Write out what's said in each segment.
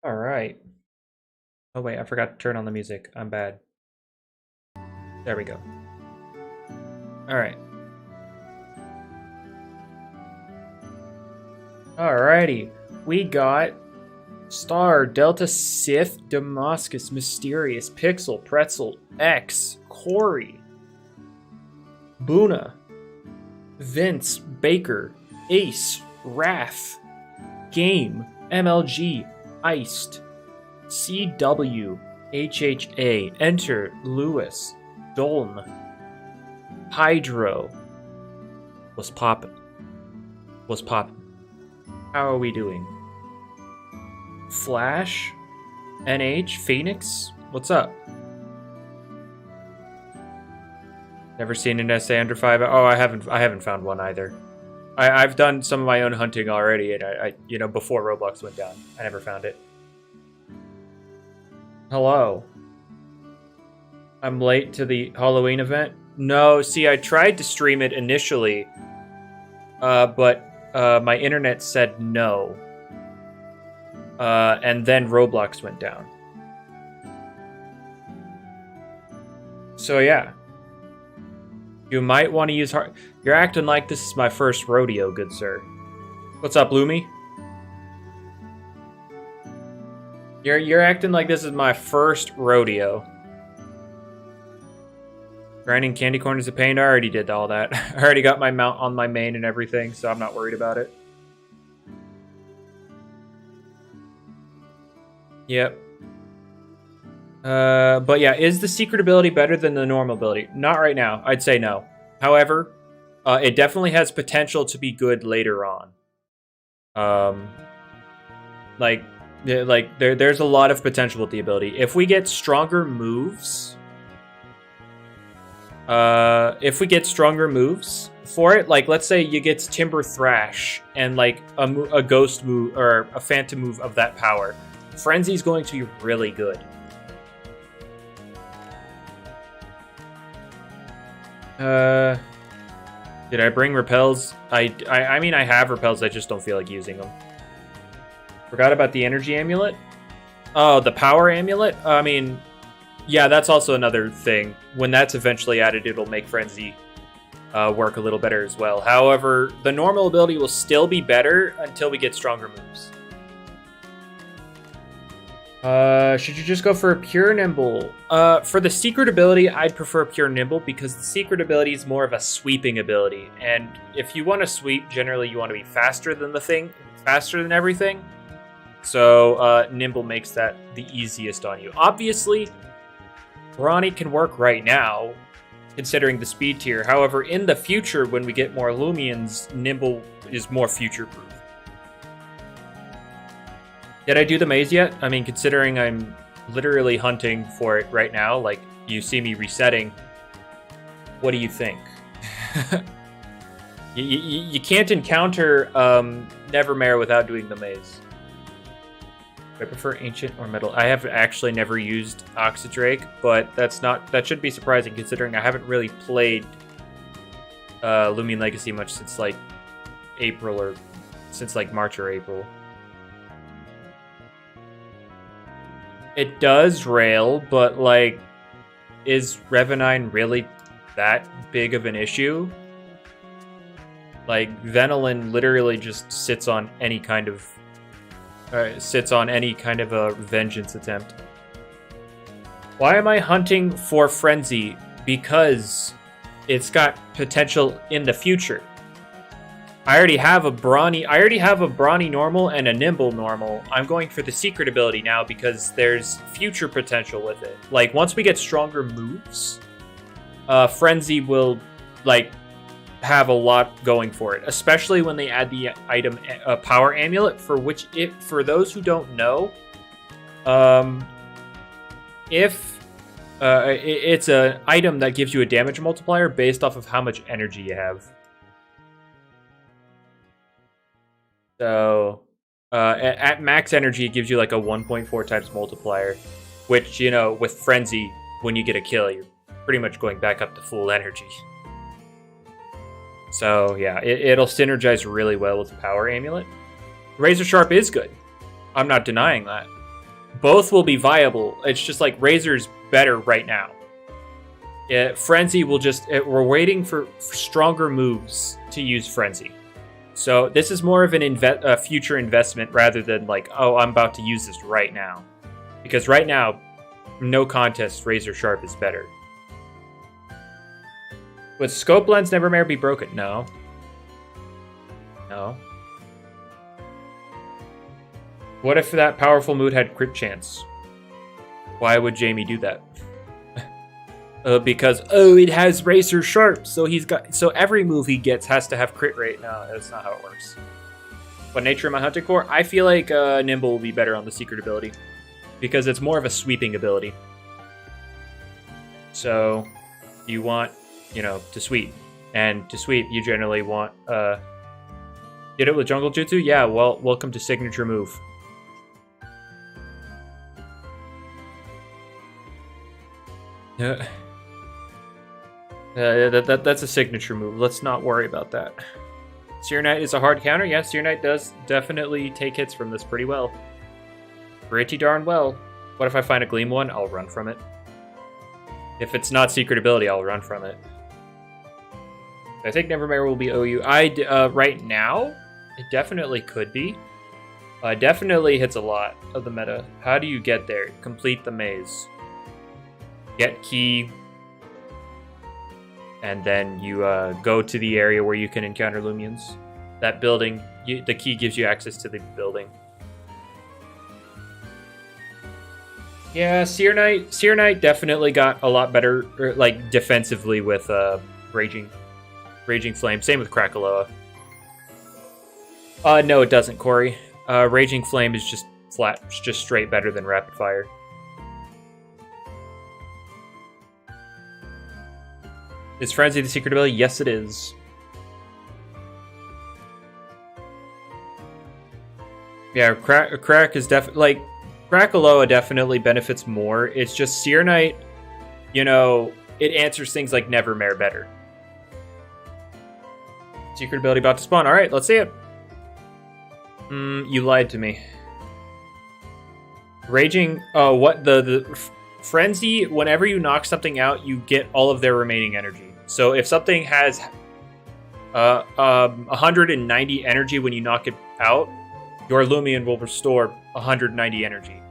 All right. Oh wait, I forgot to turn on the music. I'm bad. There we go. All right. Alrighty. We got Star, Delta, Sith, Damascus, Mysterious, Pixel, Pretzel, X, Corey, Buna, Vince, Baker, Ace, Wrath, Game, MLG, Iced, CW, HHA, Enter, Lewis, Doln, Hydro. Was poppin'. How are we doing? Flash, NH, Phoenix, what's up? Never seen an essay under 5. Oh, I haven't found one either. I've done some of my own hunting already, and I before Roblox went down, I never found it. Hello. I'm late to the Halloween event. No, see, I tried to stream it initially, but my internet said no. And then Roblox went down. So yeah. You might want to use hard... You're acting like this is my first rodeo, good sir. What's up, Loomy? You're acting like this is my first rodeo. Grinding candy corn is a pain. I already did all that. I already got my mount on my main and everything, so I'm not worried about it. Yep. But yeah, is the secret ability better than the normal ability? Not right now. I'd say no. However, it definitely has potential to be good later on. There's a lot of potential with the ability. If we get stronger moves, for it, like let's say you get Timber Thrash and like a ghost move or a phantom move of that power, Frenzy's going to be really good. Did I bring repels? I mean, I have repels, I just don't feel like using them. Forgot about the energy amulet? Oh, the power amulet? I mean, yeah, that's also another thing. When that's eventually added, it'll make Frenzy work a little better as well. However, the normal ability will still be better until we get stronger moves. Should you just go for a pure nimble? For the secret ability, I'd prefer pure nimble because the secret ability is more of a sweeping ability. And if you want to sweep, generally you want to be faster than faster than everything. So, nimble makes that the easiest on you. Obviously, Brawny can work right now, considering the speed tier. However, in the future, when we get more Loomians, nimble is more future-proof. Did I do the maze yet? I mean, considering I'm literally hunting for it right now, like, you see me resetting, what do you think? you can't encounter Nevermare without doing the maze. I prefer ancient or metal. I have actually never used Oxydrake, but that should be surprising considering I haven't really played Loomian Legacy much since like April or since like March or April. It does rail, but like, is Revenine really that big of an issue? Like, Venolin literally just sits on any kind of a vengeance attempt. Why am I hunting for Frenzy? Because it's got potential in the future. I already have a brawny normal and a nimble normal. I'm going for the secret ability now because there's future potential with it. Like, once we get stronger moves, Frenzy will, like, have a lot going for it, especially when they add the item power amulet, for which, for those who don't know, it's an item that gives you a damage multiplier based off of how much energy you have. So at max energy, it gives you like a 1.4 times multiplier, which, you know, with Frenzy, when you get a kill, you're pretty much going back up to full energy. So yeah, it'll synergize really well with the power amulet. Razor Sharp is good. I'm not denying that. both will be viable. It's just like Razor's better right now. Frenzy will just... we're waiting for stronger moves to use Frenzy. So this is more of a future investment rather than like, oh, I'm about to use this right now. Because right now, no contest, Razor Sharp is better. Would Scope Lens Nevermare be broken? No. No. What if that powerful mood had crit chance? Why would Jamie do that? Because, oh, it has Razor Sharp, so every move he gets has to have crit rate. No, that's not how it works. What nature am I hunting for? I feel like Nimble will be better on the secret ability, because it's more of a sweeping ability. So, you want, to sweep. And to sweep, you generally want, get it with Jungle Jutsu? Yeah, well, welcome to signature move. That's a signature move. Let's not worry about that. Seer Knight is a hard counter. Yeah, Seer Knight does definitely take hits from this pretty well. Pretty darn well. What if I find a Gleam one? I'll run from it. If it's not secret ability, I'll run from it. I think Nevermare will be OU. Right now, it definitely could be. Definitely hits a lot of the meta. How do you get there? Complete the maze. Get key. And then you go to the area where you can encounter Loomians. That building, the key gives you access to the building. Yeah, Seer Knight definitely got a lot better, like, defensively with Raging Flame. Same with Krakaloa. No, it doesn't, Corey. Raging Flame is just flat, just straight better than Rapid Fire. Is Frenzy the secret ability? Yes, it is. Yeah, Crack is definitely... Like, Krakaloa definitely benefits more. It's just Seer Knight, it answers things like Nevermare better. Secret ability about to spawn. Alright, let's see it. You lied to me. Raging... Oh, what? The Frenzy, whenever you knock something out, you get all of their remaining energy. So if something has 190 energy when you knock it out, your Loomian will restore 190 energy.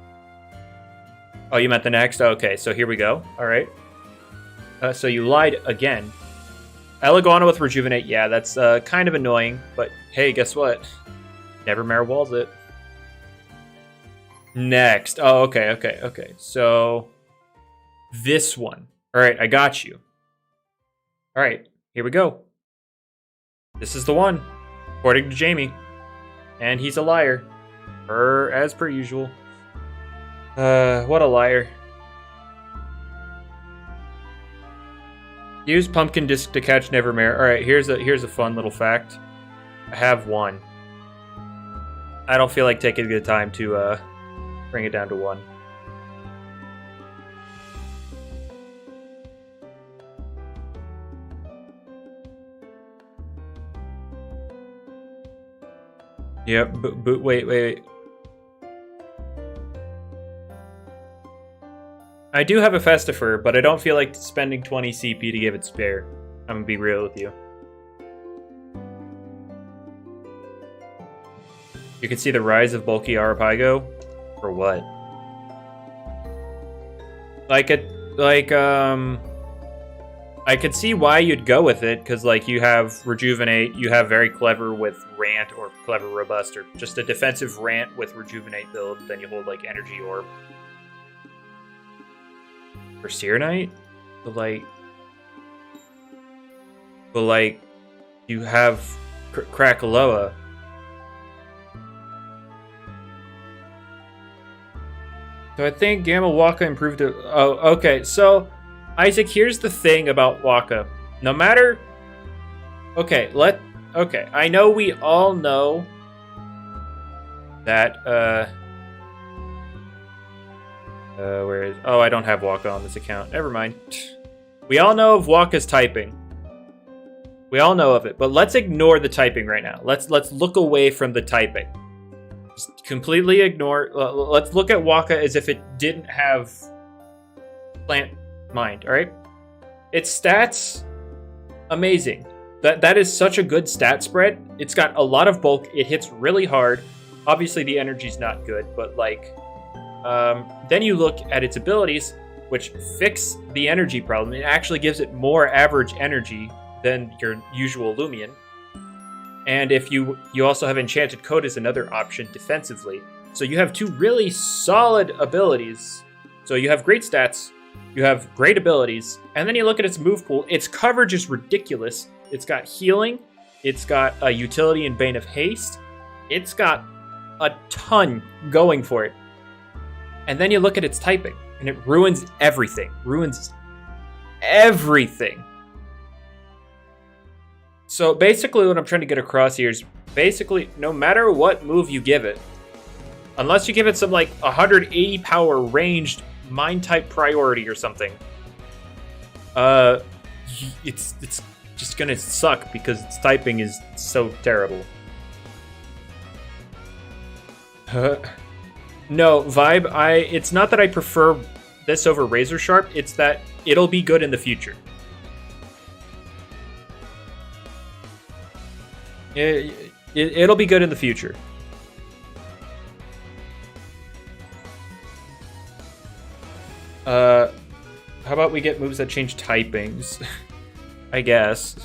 Oh, you meant the next? Okay, so here we go. All right. So you lied again. Eliguana with Rejuvenate. Yeah, that's kind of annoying. But hey, guess what? Nevermare walls it. Next. Oh, okay. So this one. All right, I got you. All right, here we go. This is the one, according to Jamie. And he's a liar. As per usual. What a liar. Use Pumpkin Disc to catch Nevermare. Alright, here's a fun little fact. I have one. I don't feel like taking the time to bring it down to one. Yep, but wait. I do have a Festifer, but I don't feel like spending 20 CP to give it spare. I'm gonna be real with you. You can see the rise of bulky Arapago? For what? I could see why you'd go with it, because, like, you have Rejuvenate, you have very clever with Rant, or clever Robust, or just a defensive Rant with Rejuvenate build, then you hold, like, Energy Orb. For Seer Knight? But, you have Krakaloa. So I think Gamma Waka improved it. Oh, okay, so... Isaac, here's the thing about Waka. No matter... Okay, I know we all know that, where is... Oh, I don't have Waka on this account. Never mind. We all know of Waka's typing. We all know of it, but let's ignore the typing right now. Let's look away from the typing. Just completely ignore. Let's look at Waka as if it didn't have plant mind, alright? Its stats, amazing. That is such a good stat spread. It's got a lot of bulk. It hits really hard. Obviously, the energy's not good, but like... then you look at its abilities, which fix the energy problem. It actually gives it more average energy than your usual Loomian. And if you also have Enchanted Coat as another option defensively. So you have two really solid abilities. So you have great stats, you have great abilities, and then you look at its move pool. Its coverage is ridiculous. It's got healing, it's got a utility in Bane of Haste, it's got a ton going for it. And then you look at its typing, and it ruins everything. Ruins everything. So basically what I'm trying to get across here is basically no matter what move you give it, unless you give it some like 180 power ranged mind type priority or something, it's just gonna suck because its typing is so terrible. No, Vibe, it's not that I prefer this over Razor Sharp, it's that it'll be good in the future. It'll be good in the future. How about we get moves that change typings? I guess.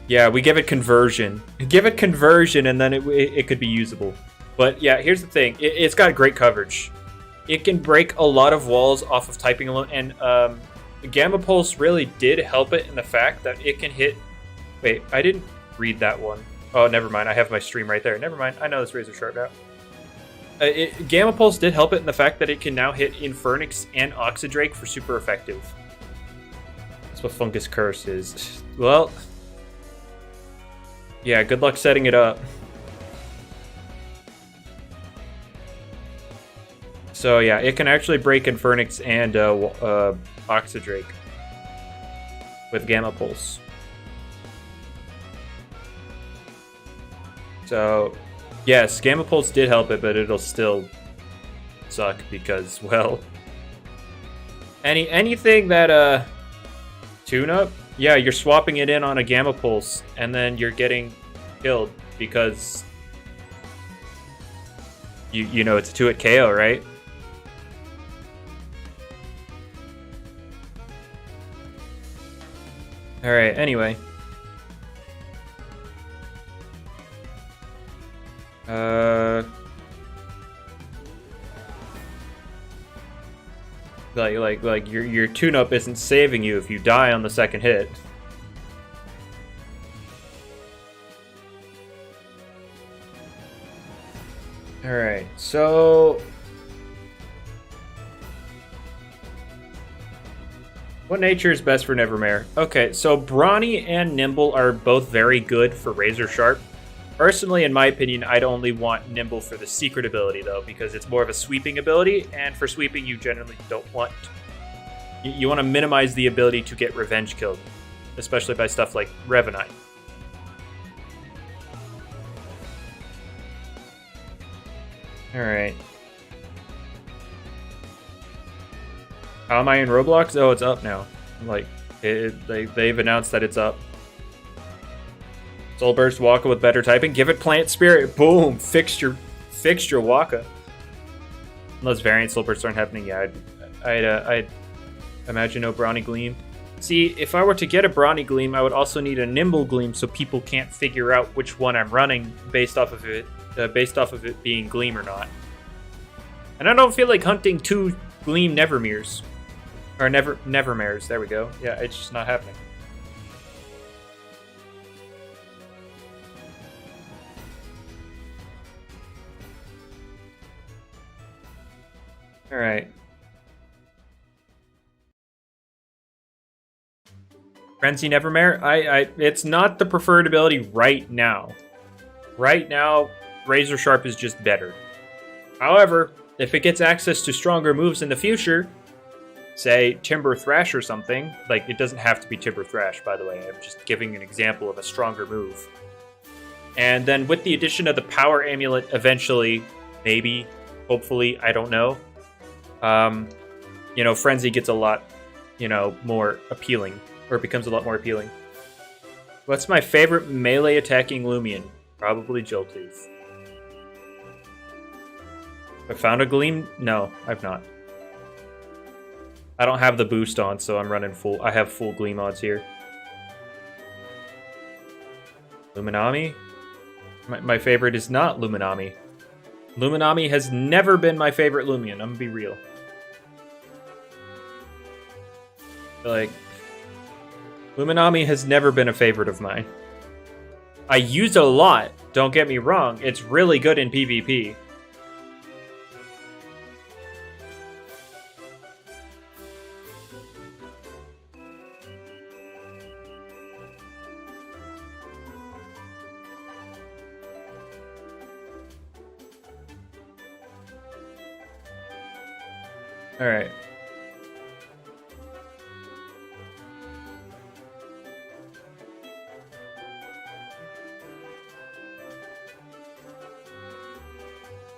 Yeah, we give it conversion. Give it conversion and then it could be usable. But yeah, here's the thing. It's got great coverage. It can break a lot of walls off of typing alone. And Gamma Pulse really did help it in the fact that it can hit... Wait, I didn't read that one. Oh, never mind. I have my stream right there. Never mind. I know this Razor Sharp now. Gamma Pulse did help it in the fact that it can now hit Infernix and Oxidrake for super effective. That's what Fungus Curse is. Well, yeah, good luck setting it up. So yeah, it can actually break Infernix and Oxidrake with Gamma Pulse. So, yes, Gamma Pulse did help it, but it'll still suck because, well... Anything that, tune-up? Yeah, you're swapping it in on a Gamma Pulse, and then you're getting killed because... You know, it's a 2-hit KO, right? Alright, anyway. Like your tune-up isn't saving you if you die on the second hit. Alright, so... What nature is best for Nevermare? Okay, so Brawny and Nimble are both very good for Razor Sharp. Personally, in my opinion, I'd only want Nimble for the secret ability, though, because it's more of a sweeping ability, and for sweeping, you generally don't want... You want to minimize the ability to get revenge killed, especially by stuff like Revenite. Alright. How am I in Roblox? Oh, it's up now. Like, they've announced that it's up. Soul Burst Waka with better typing. Give it Plant Spirit. Boom. Fixed your Waka. Unless variant Soul Bursts aren't happening, yeah, I'd imagine no Brawny Gleam. See, if I were to get a Brawny Gleam, I would also need a Nimble Gleam so people can't figure out which one I'm running based off of it being Gleam or not. And I don't feel like hunting 2 Gleam Nevermares. Or Nevermares, there we go. Yeah, it's just not happening. Alright. Frenzy Nevermare? It's not the preferred ability right now. Right now, Razor Sharp is just better. However, if it gets access to stronger moves in the future, say Timber Thrash or something, like it doesn't have to be Timber Thrash, by the way, I'm just giving an example of a stronger move. And then with the addition of the power amulet, eventually, maybe, hopefully, I don't know. You know, Frenzy gets a lot, you know, more appealing, or becomes a lot more appealing. What's my favorite melee attacking Loomian? Probably Jolteez. I found a Gleam? No, I've not. I don't have the boost on, so I'm running full. I have full Gleam odds here. Luminami? My favorite is not Luminami. Luminami has never been my favorite Loomian. I'm gonna be real. Like, Luminami has never been a favorite of mine. I use it a lot, don't get me wrong. It's really good in PvP. All right.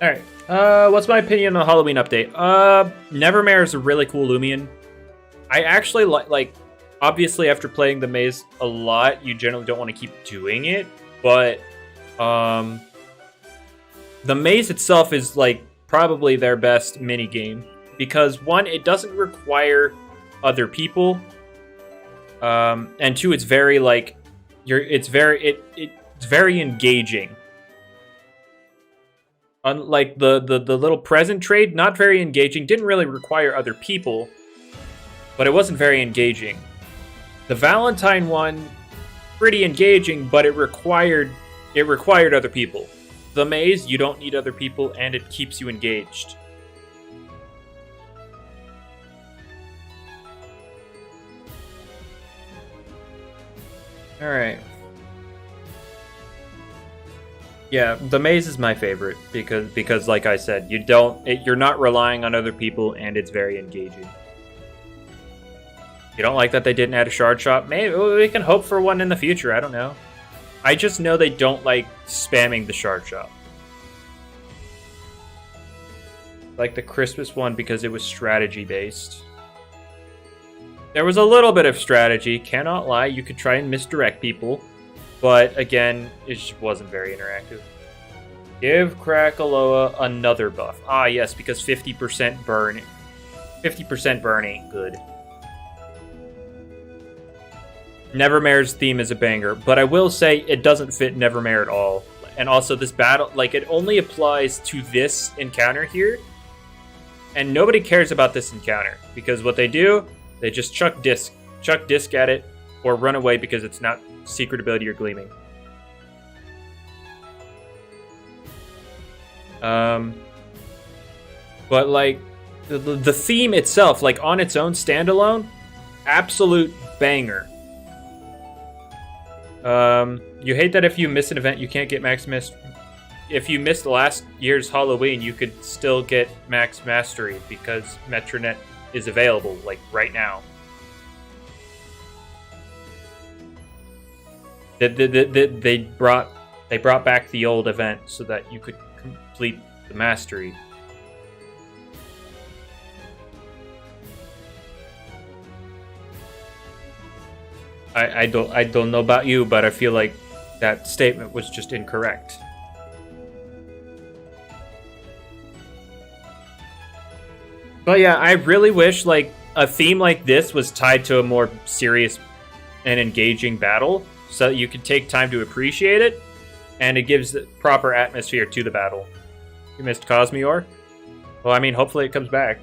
Alright, what's my opinion on the Halloween update? Nevermare is a really cool Loomian. I actually like, obviously after playing the maze a lot, you generally don't want to keep doing it, but, the maze itself is, like, probably their best mini-game, because, one, it doesn't require other people, and two, it's very, like, it's very engaging. Unlike the little present trade, not very engaging, didn't really require other people, but it wasn't very engaging. The Valentine one, pretty engaging, but it required other people. The maze, you don't need other people, and it keeps you engaged. All right. Yeah, the maze is my favorite because like I said, you're not relying on other people, and it's very engaging. You don't like that they didn't add a shard shop? Maybe we can hope for one in the future. I don't know. I just know they don't like spamming the shard shop. Like the Christmas one because it was strategy based. There was a little bit of strategy. Cannot lie. You could try and misdirect people. But, again, it just wasn't very interactive. Give Krakaloa another buff. Ah, yes, because 50% burn. 50% burn ain't good. Nevermare's theme is a banger, but I will say it doesn't fit Nevermare at all. And also, this battle, like, it only applies to this encounter here. And nobody cares about this encounter. Because what they do, they just chuck disc at it, or run away because it's not secret ability or gleaming. But like the theme itself, like on its own standalone, absolute banger. You hate that if you miss an event, you can't get max mastery. If you missed last year's Halloween, you could still get max mastery because Metronet is available, like right now. They brought back the old event so that you could complete the mastery. I don't know about you, but I feel like that statement was just incorrect. But yeah, I really wish like a theme like this was tied to a more serious and engaging battle, so that you can take time to appreciate it, and it gives the proper atmosphere to the battle. You missed Cosmeor? Well, I mean, hopefully it comes back.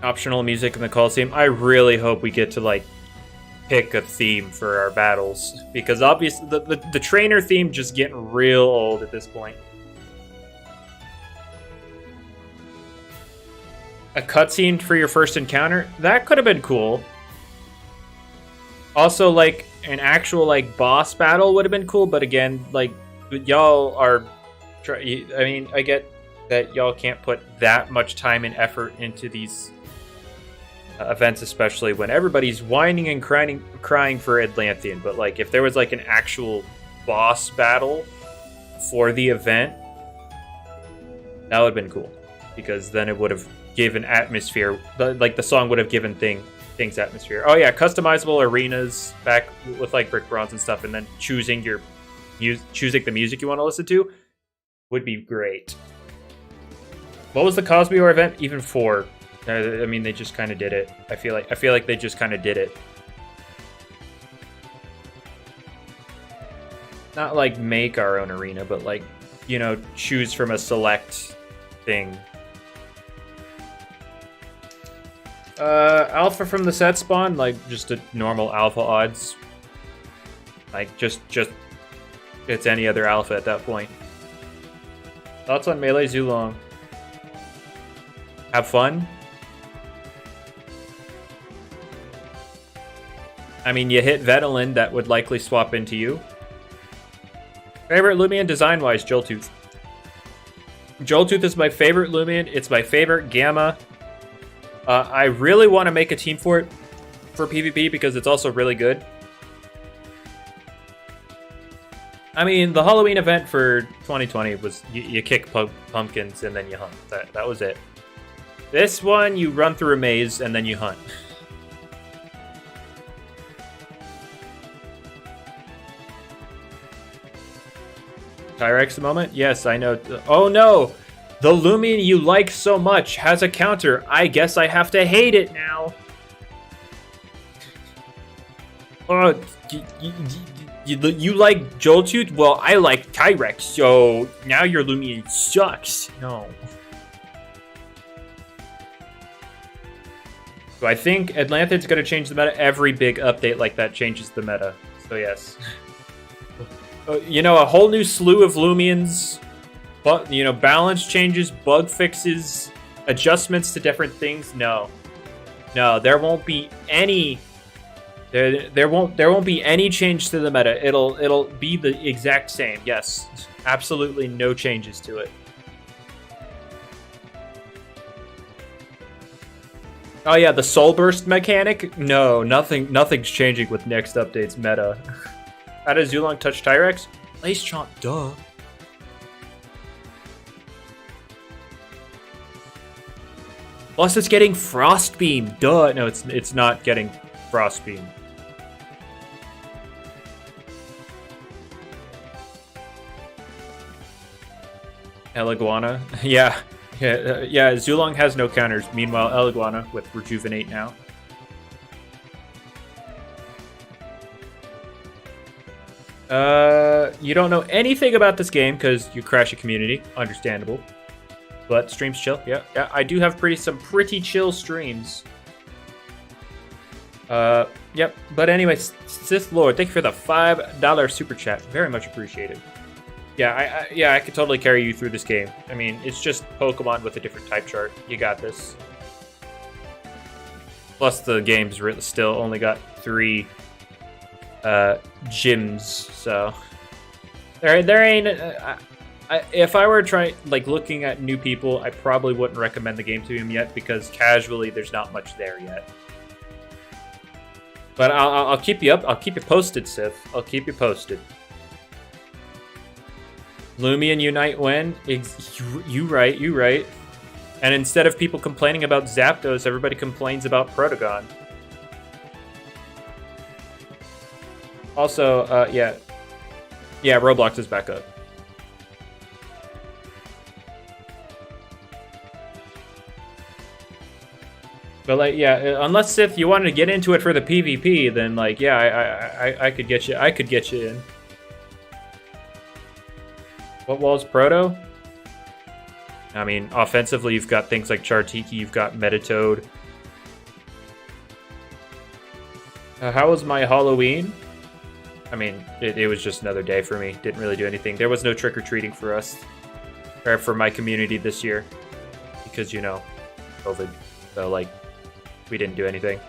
Optional music in the Coliseum. I really hope we get to, like, pick a theme for our battles, because obviously the trainer theme just getting real old at this point. A cutscene for your first encounter? That could have been cool. Also, like, an actual, like, boss battle would have been cool, but again, like, y'all are... I mean, I get that y'all can't put that much time and effort into these events, especially when everybody's whining and crying for Atlantean. But like, if there was like an actual boss battle for the event, that would have been cool, because then it would have given atmosphere. Like the song would have given things atmosphere. Oh yeah, customizable arenas back with like brick bronze and stuff, and then choosing the music you want to listen to would be great. What was the Cosmere event even for? I mean, they just kind of did it. I feel like they just kind of did it. Not like make our own arena, but like, you know, choose from a select thing. Alpha from the set spawn, like just a normal alpha odds. Like just it's any other alpha at that point. Thoughts on Melee Zulong? Have fun. I mean, you hit Vetelin, that would likely swap into you. Favorite Loomian design-wise, Joltooth. Joltooth is my favorite Loomian. It's my favorite Gamma. I really want to make a team for it for PvP because it's also really good. I mean, the Halloween event for 2020 was you kick pumpkins and then you hunt. That was it. This one, you run through a maze and then you hunt. Tyrex moment? Yes, I know. Oh no! The Loomian you like so much has a counter. I guess I have to hate it now. Oh, you like Joltooth? Well, I like Tyrex, so now your Loomian sucks. No. So I think Atlantean's going to change the meta. Every big update like that changes the meta. So yes. You know, a whole new slew of Loomians, but you know, balance changes, bug fixes, adjustments to different things. No, there won't be any. There won't be any change to the meta. It'll be the exact same. Yes, absolutely no changes to it. Oh yeah, the Soul Burst mechanic. No, nothing's changing with next update's meta. How does Zulong touch Tyrex? Lace Chomp, duh. Plus it's getting Frost Beam, duh. No, it's not getting Frost Beam. Eliguana, yeah. Zulong has no counters. Meanwhile, Eliguana with Rejuvenate now. You don't know anything about this game because you crash a community. Understandable. But streams chill. Yeah, I do have some pretty chill streams. Yep. But anyways, Sith Lord, thank you for the $5 super chat. Very much appreciated. Yeah, I could totally carry you through this game. I mean, it's just Pokemon with a different type chart. You got this. Plus, the game's still only got 3 gyms, so there ain't. If I were trying, like, looking at new people, I probably wouldn't recommend the game to him yet because casually, there's not much there yet. But I'll keep you up. I'll keep you posted, Sith. I'll keep you posted. Loomian Unite when? You right. And instead of people complaining about Zapdos, everybody complains about Protogon. Also, yeah, Roblox is back up. But like, yeah, unless Sith, you wanted to get into it for the PvP, then like, yeah, I could get you in. What wall's Proto? I mean, offensively, you've got things like Chartiki, you've got Metatoad. How was my Halloween? I mean, it was just another day for me. Didn't really do anything. There was no trick-or-treating for us, or for my community this year, because, you know, COVID. So, like, we didn't do anything.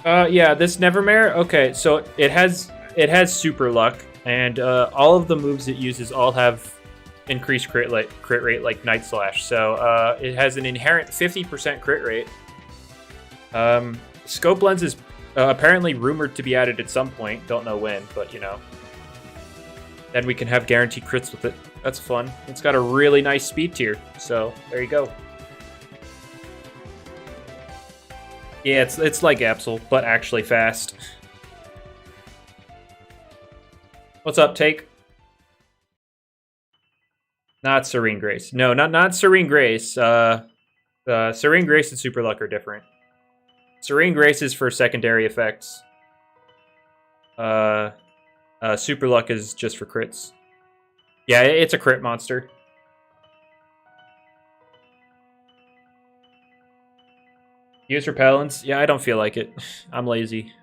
Yeah, this Nevermare. Okay, so it has Super Luck, and all of the moves it uses all have increased crit rate like Night Slash. So it has an inherent 50% crit rate. Scope Lens is apparently rumored to be added at some point. Don't know when, but you know. Then we can have guaranteed crits with it. That's fun. It's got a really nice speed tier. So there you go. Yeah, it's like Absol, but actually fast. What's up, Take? Not Serene Grace. No, not Serene Grace. Serene Grace and Super Luck are different. Serene Grace is for secondary effects. Super Luck is just for crits. Yeah, it's a crit monster. Use repellents? Yeah, I don't feel like it. I'm lazy.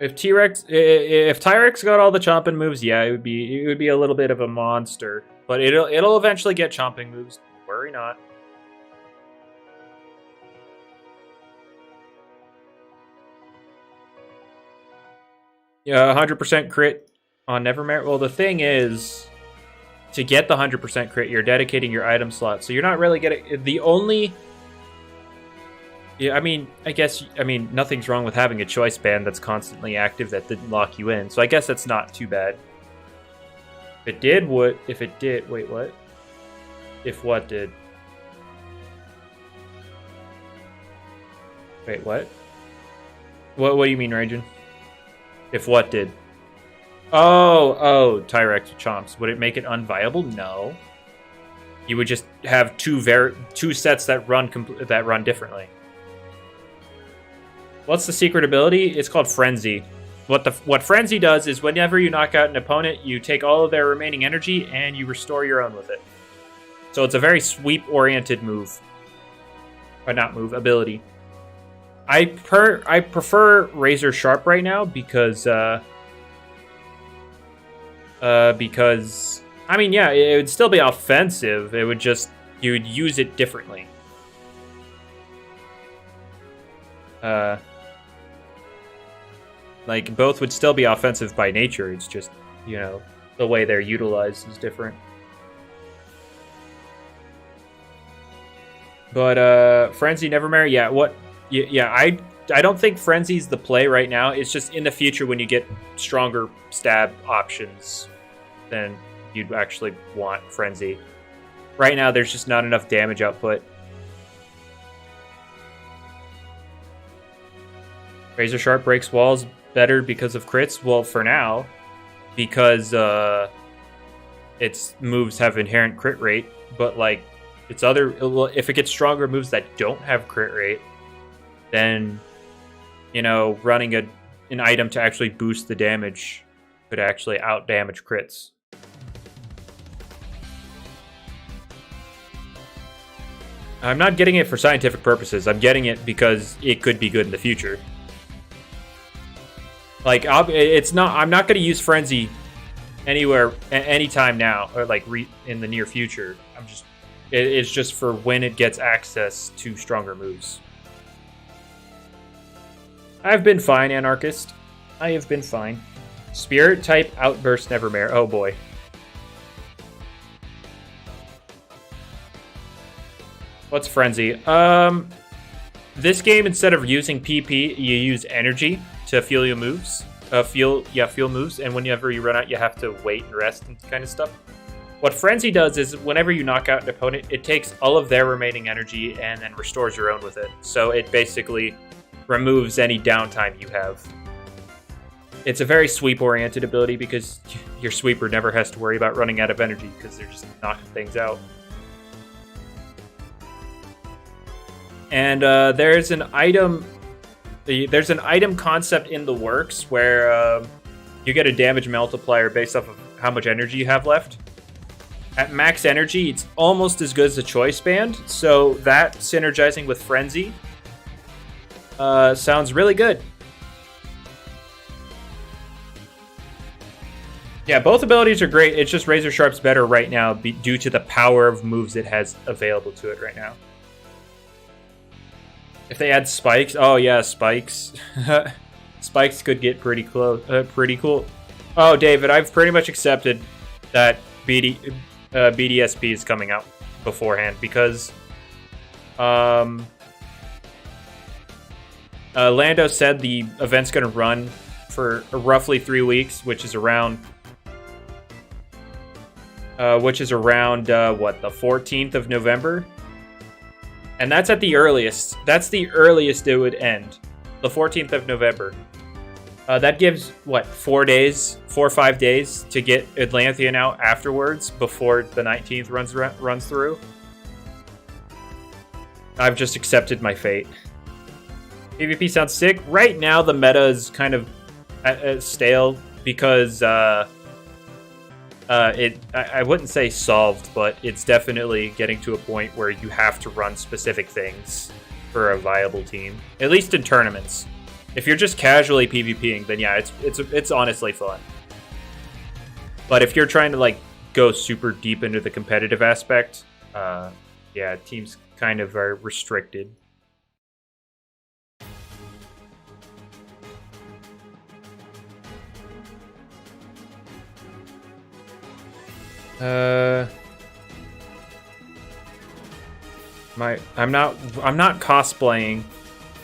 If Tyrex got all the chomping moves, yeah, it would be a little bit of a monster. But it'll eventually get chomping moves. Worry not. Yeah, 100% crit on Nevermare. Well, the thing is, to get the 100% crit, you're dedicating your item slot. So you're not really getting... The only... Yeah, I mean, nothing's wrong with having a choice band that's constantly active that didn't lock you in. So I guess that's not too bad. If it did... Wait, what? If what did? Wait, what? What do you mean, Raijin? If what did? Oh, Tyrex chomps. Would it make it unviable? No. You would just have two sets that run differently. What's the secret ability? It's called Frenzy. What Frenzy does is whenever you knock out an opponent, you take all of their remaining energy and you restore your own with it. So it's a very sweep-oriented move. Or not move, ability. I prefer Razor Sharp right now because I mean, yeah, it would still be offensive. It would just, you would use it differently. Like, both would still be offensive by nature. It's just, you know, the way they're utilized is different. But, Frenzy, Nevermare, yeah, I don't think Frenzy's the play right now. It's just in the future when you get stronger stab options, then you'd actually want Frenzy. Right now, there's just not enough damage output. Razor Sharp breaks walls better because of crits. Well, for now, because its moves have inherent crit rate, but like its other, if it gets stronger moves that don't have crit rate, then, you know, running an item to actually boost the damage could actually out-damage crits. I'm not getting it for scientific purposes. I'm getting it because it could be good in the future. Like, I'm not going to use Frenzy anywhere, anytime now, or like in the near future. It's just for when it gets access to stronger moves. I've been fine, Anarchist. I have been fine. Spirit type Outburst Nevermare. Oh boy. What's Frenzy? This game, instead of using PP, you use energy to fuel your moves. Fuel moves, and whenever you run out, you have to wait and rest and kind of stuff. What Frenzy does is, whenever you knock out an opponent, it takes all of their remaining energy and then restores your own with it. So it basically removes any downtime you have. It's a very sweep-oriented ability because your sweeper never has to worry about running out of energy because they're just knocking things out. And there's an item concept in the works where you get a damage multiplier based off of how much energy you have left. At max energy, it's almost as good as a choice band, so that synergizing with Frenzy sounds really good. Yeah, both abilities are great. It's just Razor Sharp's better right now due to the power of moves it has available to it right now. If they add spikes, oh yeah, spikes. Spikes could get pretty close, pretty cool. Oh, David, I've pretty much accepted that BDSP is coming out beforehand because Lando said the event's going to run for roughly 3 weeks, which is around what, the 14th of November? And that's at the earliest. That's the earliest it would end. The 14th of November. That gives, what, 4 or 5 days to get Atlantean out afterwards before the 19th runs through. I've just accepted my fate. PvP sounds sick. Right now, the meta is kind of stale because I wouldn't say solved, but it's definitely getting to a point where you have to run specific things for a viable team, at least in tournaments. If you're just casually PvPing, then yeah, it's honestly fun. But if you're trying to like go super deep into the competitive aspect, yeah, teams kind of are restricted. I'm not cosplaying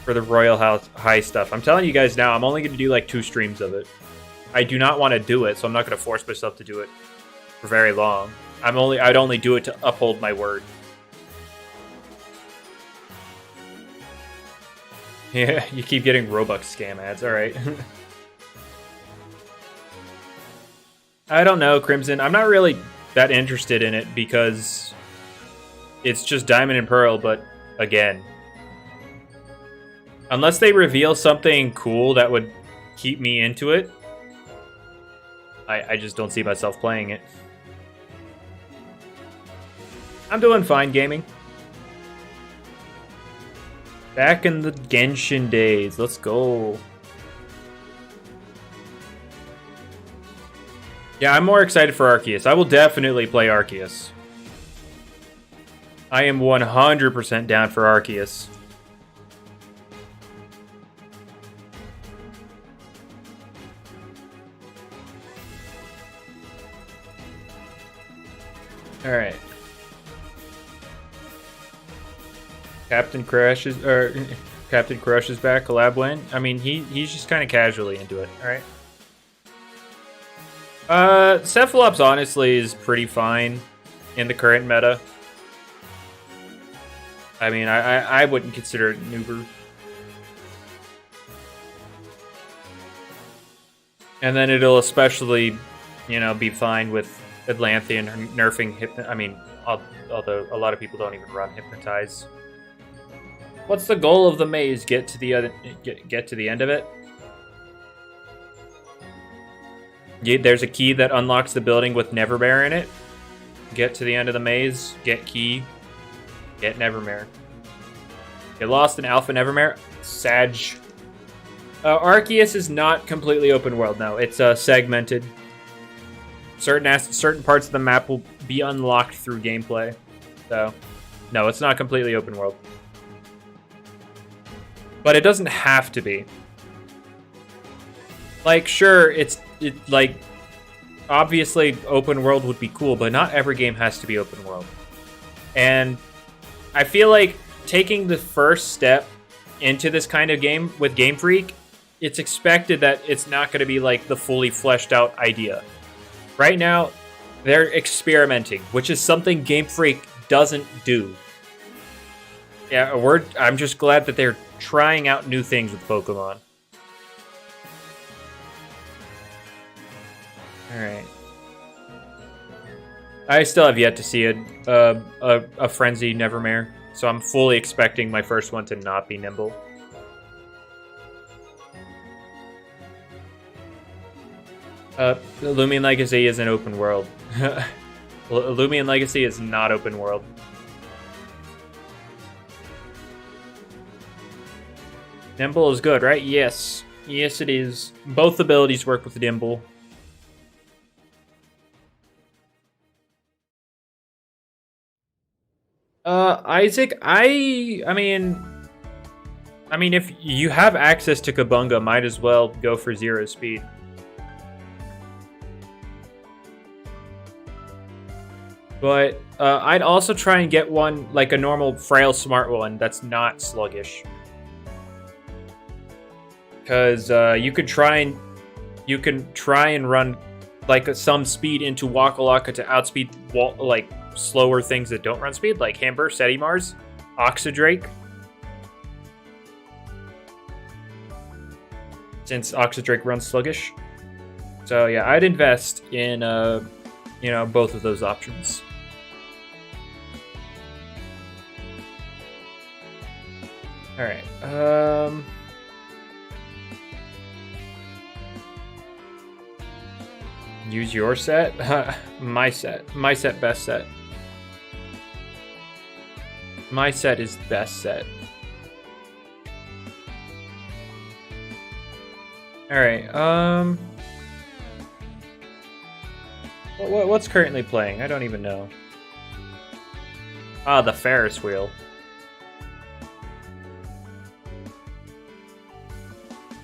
for the Royal High stuff. I'm telling you guys now, I'm only going to do like 2 streams of it. I do not want to do it, so I'm not going to force myself to do it for very long. I'd only do it to uphold my word. Yeah, you keep getting Robux scam ads. All right. I don't know, Crimson. I'm not really that interested in it because it's just Diamond and Pearl, but again, unless they reveal something cool that would keep me into it, I just don't see myself playing it. I'm doing fine gaming. Back in the Genshin days. Let's go. Yeah, I'm more excited for Arceus. I will definitely play Arceus. I am 100% down for Arceus. All right. Captain Crush is back. Collab win. I mean, he's just kind of casually into it. All right. Cephalops honestly is pretty fine in the current meta. I mean, I wouldn't consider it an Uber. And then it'll especially, be fine with Atlantean nerfing although a lot of people don't even run Hypnotize. What's the goal of the maze? Get to the end of it. Yeah, there's a key that unlocks the building with Nevermare in it. Get to the end of the maze. Get key. Get Nevermare. Get lost in Alpha Nevermare. Sag. Arceus is not completely open world. No, it's segmented. Certain parts of the map will be unlocked through gameplay. So, no, it's not completely open world. But it doesn't have to be. Like, sure, obviously open world would be cool, but not every game has to be open world. And I feel like taking the first step into this kind of game with Game Freak, it's expected that it's not going to be like the fully fleshed out idea. Right now, they're experimenting, which is something Game Freak doesn't do. Yeah, I'm just glad that they're trying out new things with Pokemon. Alright. I still have yet to see a Frenzy Nevermare, so I'm fully expecting my first one to not be Nimble. Loomian Legacy is an open world. Loomian Legacy is not open world. Nimble is good, right? Yes. Yes, it is. Both abilities work with Nimble. Isaac, I mean, if you have access to Kabunga, might as well go for 0 speed. But I'd also try and get one, like a normal frail smart one that's not sluggish. Because you can try and run like some speed into Waka Waka to outspeed like slower things that don't run speed, like Hamber, Setimars, Oxydrake. Since Oxydrake runs sluggish. So yeah, I'd invest in both of those options. All right. Use your set. My set. My set. Best set. My set is best set. All right. What's currently playing? I don't even know. Ah, the Ferris wheel.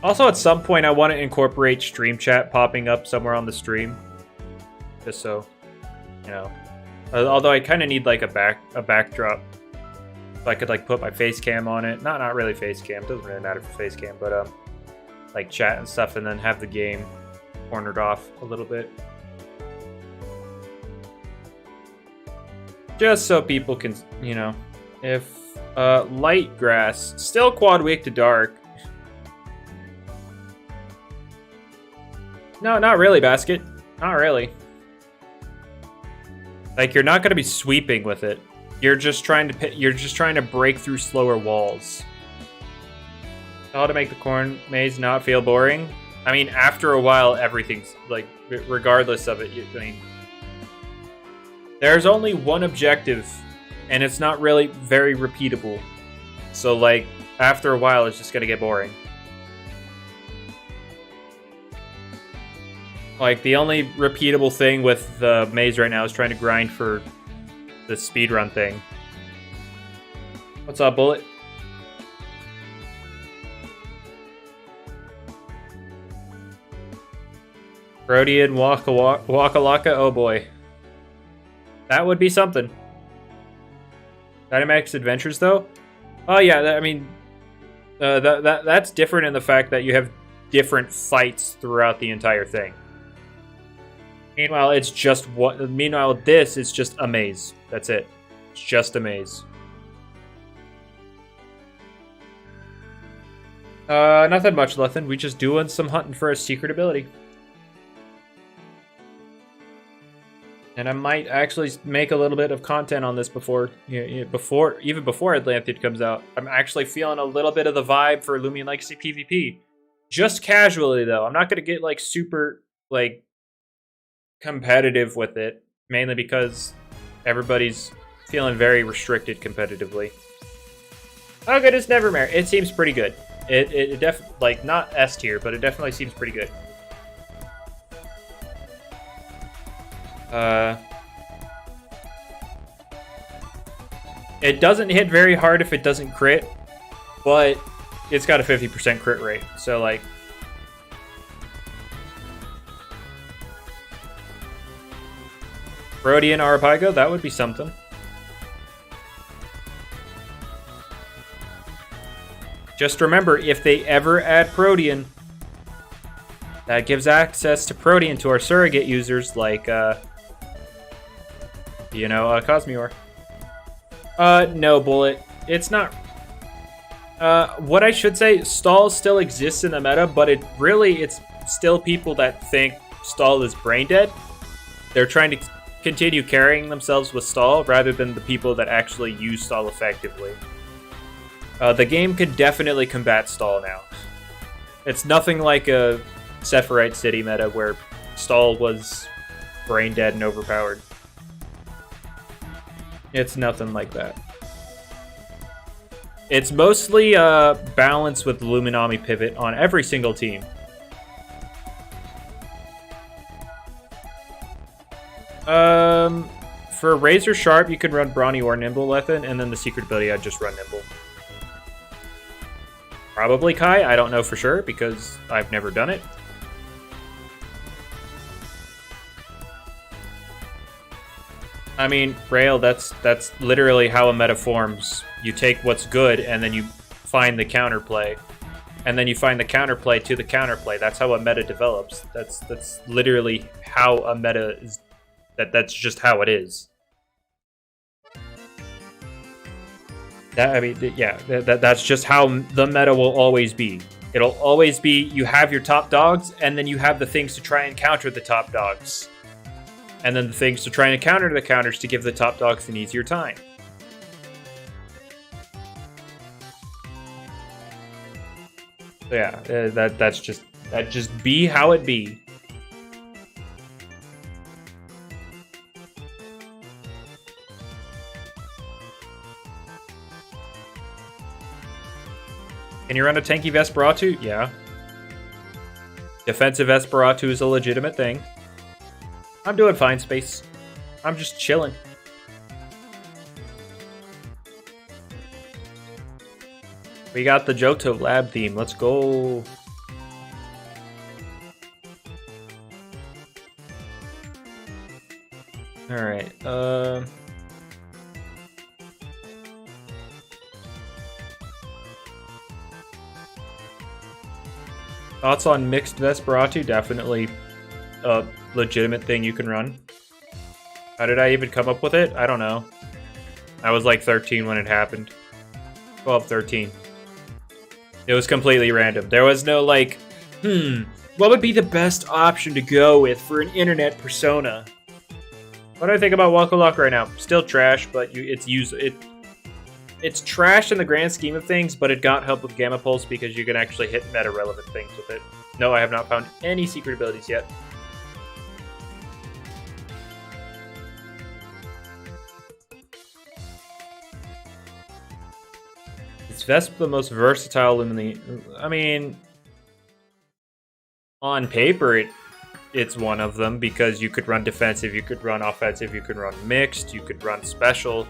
Also, at some point, I want to incorporate stream chat popping up somewhere on the stream, just so, you know. Although I kind of need like a backdrop, so I could like put my face cam on it. Not really face cam. Doesn't really matter for face cam, but like chat and stuff, and then have the game cornered off a little bit, just so people can, you know, if light grass still quad weak to dark. No, not really, Basket. Not really. Like, you're not going to be sweeping with it. You're just trying to break through slower walls. How to make the corn maze not feel boring? I mean, after a while, everything's like, regardless of it. I mean, there's only one objective, and it's not really very repeatable. So, like, after a while, it's just going to get boring. Like, the only repeatable thing with the maze right now is trying to grind for the speedrun thing. What's up, Bullet? Rodian Waka Waka, oh boy. That would be something. Dynamax Adventures, though? Oh yeah, I mean, that's different in the fact that you have different fights throughout the entire thing. Meanwhile, it's just what. Meanwhile, this is just a maze. That's it. It's just a maze. Nothing much, Lethan. We just doing some hunting for a secret ability. And I might actually make a little bit of content on this before Atlantheid comes out. I'm actually feeling a little bit of the vibe for Loomian Legacy PvP. Just casually, though. I'm not going to get, like, super, like, competitive with it, mainly because everybody's feeling very restricted competitively. How good is Nevermare? It seems pretty good. It definitely, like, not S tier, but it definitely seems pretty good. It doesn't hit very hard if it doesn't crit, but it's got a 50% crit rate, so, like, Rodian Arapago, that would be something. Just remember, if they ever add Protean, that gives access to Protean to our surrogate users like, Cosmior. No, Bullet. It's not... what I should say, Stall still exists in the meta, but it's still people that think Stall is brain dead. They're trying to continue carrying themselves with Stall rather than the people that actually use Stall effectively. The game could definitely combat Stall now. It's nothing like a Sephirite City meta where Stall was brain dead and overpowered. It's nothing like that. It's mostly balanced with Luminami pivot on every single team. For Razor Sharp, you can run Brawny or Nimble, Lethan, and then the secret ability, I'd just run Nimble. Probably Kai, I don't know for sure, because I've never done it. I mean, Rail, that's literally how a meta forms. You take what's good, and then you find the counterplay. And then you find the counterplay to the counterplay. That's how a meta develops. That's literally how a meta is. That's just how it is. That's just how the meta will always be. It'll always be, you have your top dogs, and then you have the things to try and counter the top dogs. And then the things to try and counter the counters to give the top dogs an easier time. So yeah, that just be how it be. Can you run a tanky Vesperatu? Yeah. Defensive Vesperatu is a legitimate thing. I'm doing fine, Space. I'm just chilling. We got the Johto lab theme. Let's go. Alright, thoughts on mixed Vesperatu? Definitely a legitimate thing you can run. How did I even come up with it? I don't know. I was like 13 when it happened. 12, 13. It was completely random. There was no like, what would be the best option to go with for an internet persona? What do I think about Waka Lock right now? Still trash, but it's trash in the grand scheme of things, but it got help with Gamma Pulse because you can actually hit meta-relevant things with it. No, I have not found any secret abilities yet. Is Vesp the most versatile Loomian? I mean, on paper, it's one of them because you could run defensive, you could run offensive, you could run mixed, you could run special.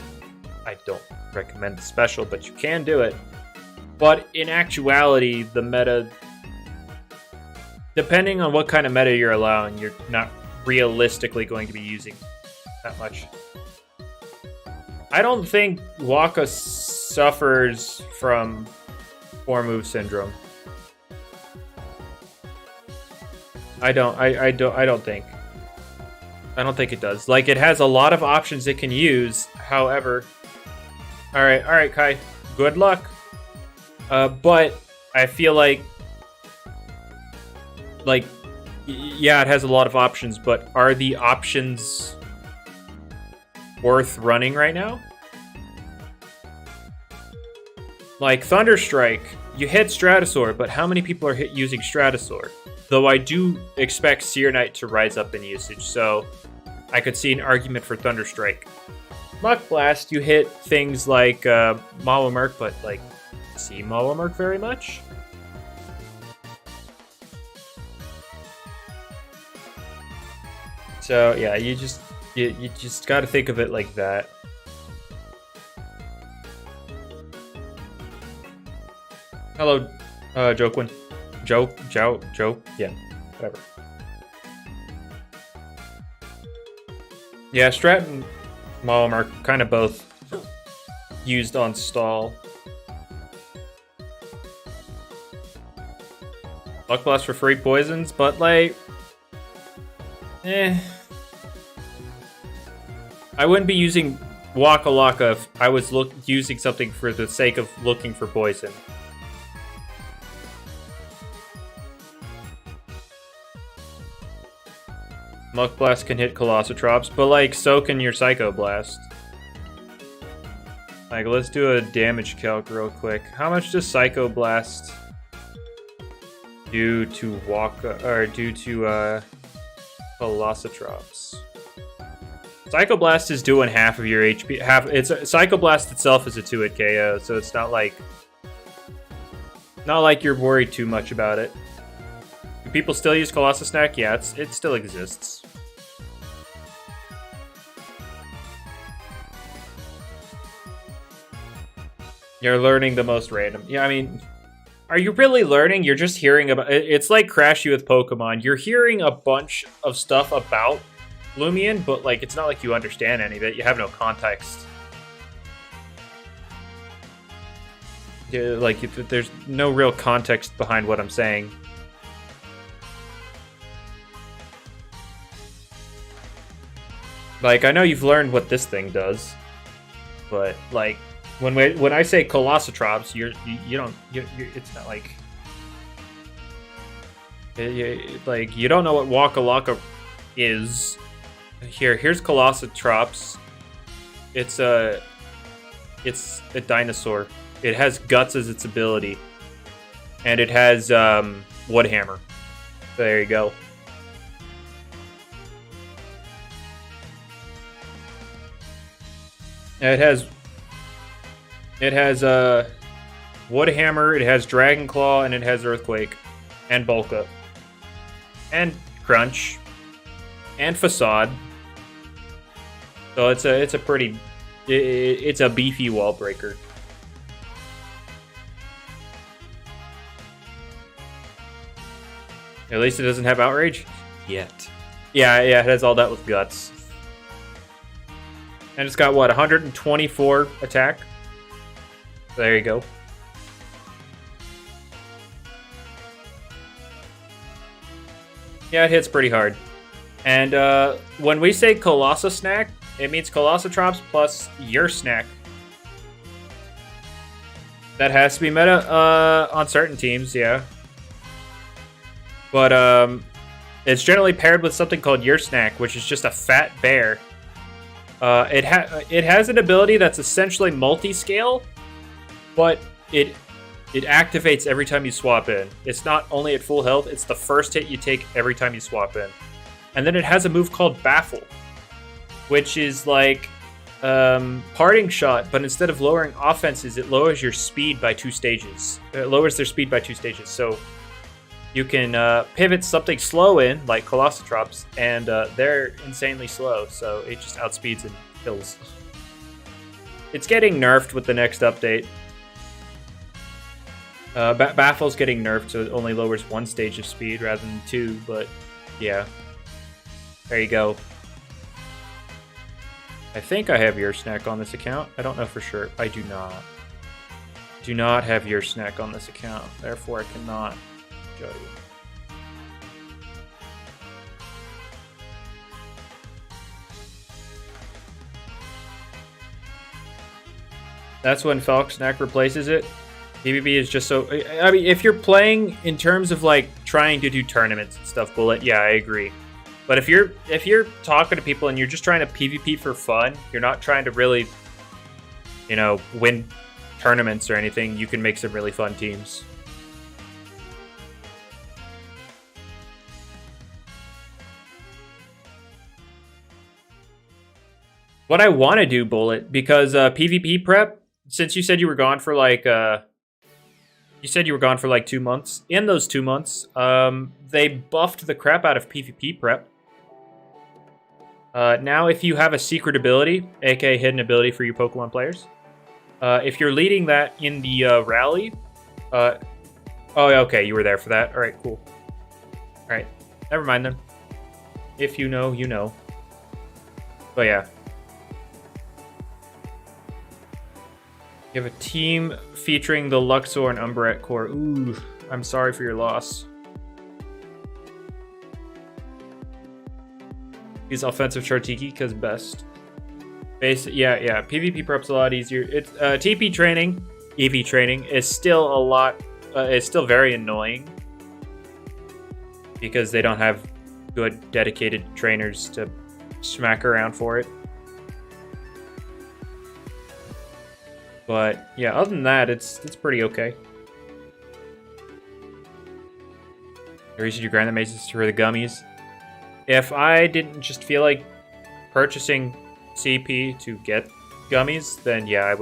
I don't recommend the special, but you can do it. But in actuality, the meta, depending on what kind of meta you're allowing, you're not realistically going to be using that much. I don't think Waka suffers from 4-move syndrome. I don't think it does. Like, it has a lot of options it can use. However, all right, Kai, good luck. But I feel like, yeah, it has a lot of options, but are the options worth running right now? Like Thunderstrike, you hit Stratosaur, but how many people are using Stratosaur? Though I do expect Seer Knight to rise up in usage, so I could see an argument for Thunderstrike. Muck Blast, you hit things like Mawamurk, but like, see Mawamurk very much? So yeah, you just got to think of it like that. Hello, Joquin. Joe, yeah, whatever. Yeah, Strat and Malum are kind of both used on stall. Luck Blast for free poisons, but like, I wouldn't be using Waka Laka if I was using something for the sake of looking for poison. Muck Blast can hit Colossotrops, but like, so can your Psycho Blast. Like, let's do a damage calc real quick. How much does Psycho Blast do to Colossotrops? Psycho Blast is doing half of your HP. Psycho Blast itself is a 2-hit KO, so it's not like you're worried too much about it. Do people still use Colossus Snack? Yeah, it still exists. You're learning the most random. Yeah, I mean, are you really learning? You're just hearing about it. It's like Crash You with Pokemon. You're hearing a bunch of stuff about Loomian, but like it's not like you understand any of it. You have no context. Yeah, like there's no real context behind what I'm saying. Like I know you've learned what this thing does, but like when I say Colossotrops, you don't it's not like you don't know what Waka Waka is. Here's Colossotrops. It's a dinosaur. It has guts as its ability, and it has wood hammer. So there you go. And it has wood hammer. It has dragon claw, and it has earthquake, and bulk up, and crunch, and facade. So it's a pretty it's a beefy wall breaker. At least it doesn't have outrage yet. Yeah, it has all that with guts. And it's got what, 124 attack? There you go. Yeah, it hits pretty hard. And when we say Colossa Snack, it means Colossotrops plus your snack. That has to be meta on certain teams, yeah. But it's generally paired with something called your snack, which is just a fat bear. It has an ability that's essentially multi-scale, but it activates every time you swap in. It's not only at full health, it's the first hit you take every time you swap in. And then it has a move called Baffle, which is like Parting Shot, but instead of lowering offenses, it lowers your speed by 2 stages. It lowers their speed by 2 stages, so you can pivot something slow in, like Colossotrops, and they're insanely slow, so it just outspeeds and kills. It's getting nerfed with the next update. Baffle's getting nerfed, so it only lowers 1 stage of speed rather than 2, but yeah. There you go. I think I have your snack on this account. I don't know for sure. I do not. Do not have your snack on this account, therefore I cannot show you. That's when Falk Snack replaces it. PvP is just so... I mean, if you're playing in terms of, like, trying to do tournaments and stuff, Bullet, yeah, I agree. But if you're talking to people and you're just trying to PvP for fun, you're not trying to really, you know, win tournaments or anything, you can make some really fun teams. What I want to do, Bullet, because PvP prep, since you said you were gone for like 2 months. In those 2 months, they buffed the crap out of PvP prep. Now, if you have a secret ability, aka hidden ability for you Pokemon players, if you're leading that in the rally, oh, okay, you were there for that. All right, cool. All right, never mind then. If you know, you know. But yeah. You have a team featuring the Luxor and Umbret core. Ooh, I'm sorry for your loss. Use offensive Chartiki because best. Yeah. PvP prep's a lot easier. It's TP training, EV training is still a lot. It's still very annoying because they don't have good dedicated trainers to smack around for it. But yeah, other than that, it's pretty okay. The reason you grind the mazes for the gummies. If I didn't just feel like purchasing CP to get gummies, then yeah, I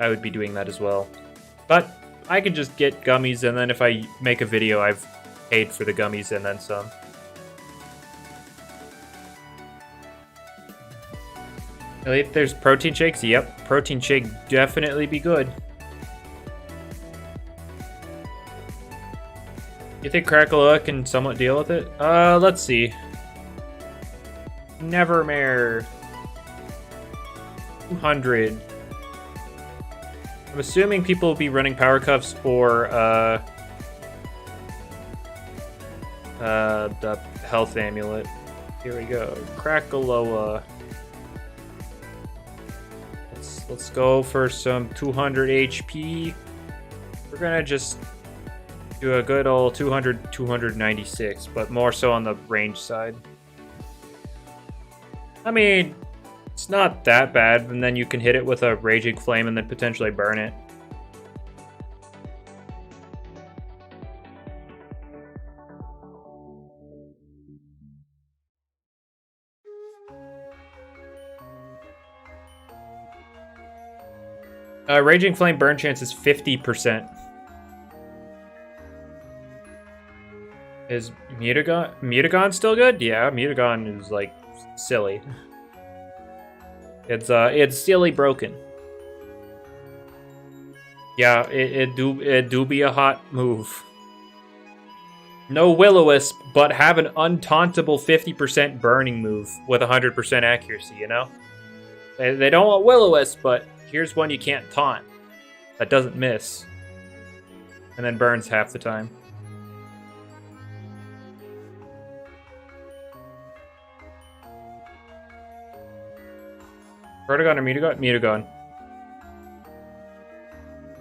would be doing that as well. But I can just get gummies, and then if I make a video, I've paid for the gummies and then some. If there's protein shakes, yep, protein shake definitely be good. You think Krakalua can somewhat deal with it? Let's see. NEVERMARE. 200. I'm assuming people will be running power cuffs or the health amulet. Here we go. Krakaloa. Let's go for some 200 HP. We're gonna just do a good old 200, 296, but more so on the range side. I mean, it's not that bad, and then you can hit it with a Raging Flame and then potentially burn it. Raging Flame burn chance is 50%. Is Mutagon still good? Yeah, Mutagon is like silly. It's silly broken. Yeah, it do be a hot move. No Will-O-Wisp, but have an untauntable 50% burning move with 100% accuracy, you know? They don't want Will-O-Wisp, but here's one you can't taunt. That doesn't miss. And then burns half the time. Protagon or Mutagon? Mutagon.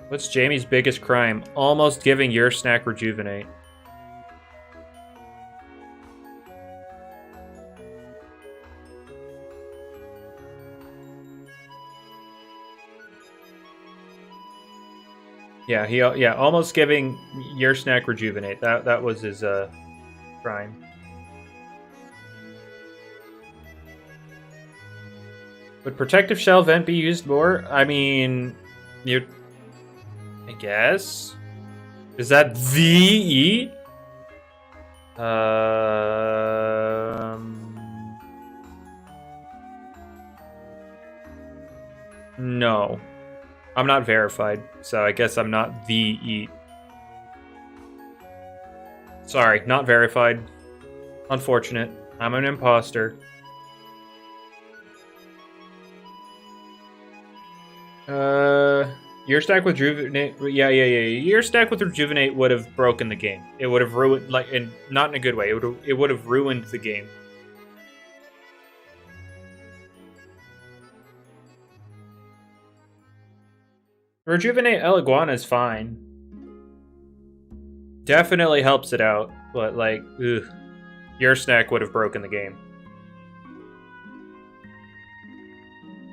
What's Jamie's biggest crime? Almost giving your snack Rejuvenate. Yeah, almost giving your snack Rejuvenate. That was his crime. Would Protective Shell Vent be used more? I mean, I guess. Is that VE? No. I'm not verified, so I guess I'm not VE. Sorry, not verified. Unfortunate. I'm an imposter. Your stack with Rejuvenate, yeah. Your stack with Rejuvenate would have broken the game. It would have ruined, like, and not in a good way. It would have ruined the game. Rejuvenate Eliguana is fine. Definitely helps it out, but like, ugh, your snack would have broken the game.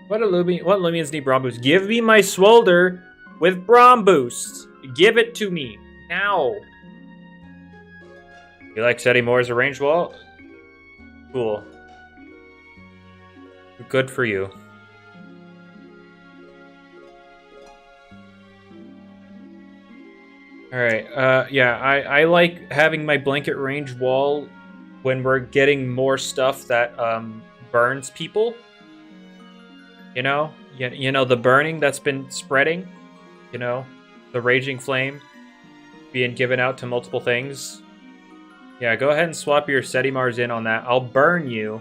What Loomians need Braum Boost? Give me my Swolder with Braum Boost. Give it to me. Now. You like setting more as a range wall? Cool. Good for you. Alright, yeah, I like having my blanket range wall when we're getting more stuff that, burns people. You know, the burning that's been spreading, you know, the Raging Flame being given out to multiple things. Yeah, go ahead and swap your Sedimars in on that. I'll burn you.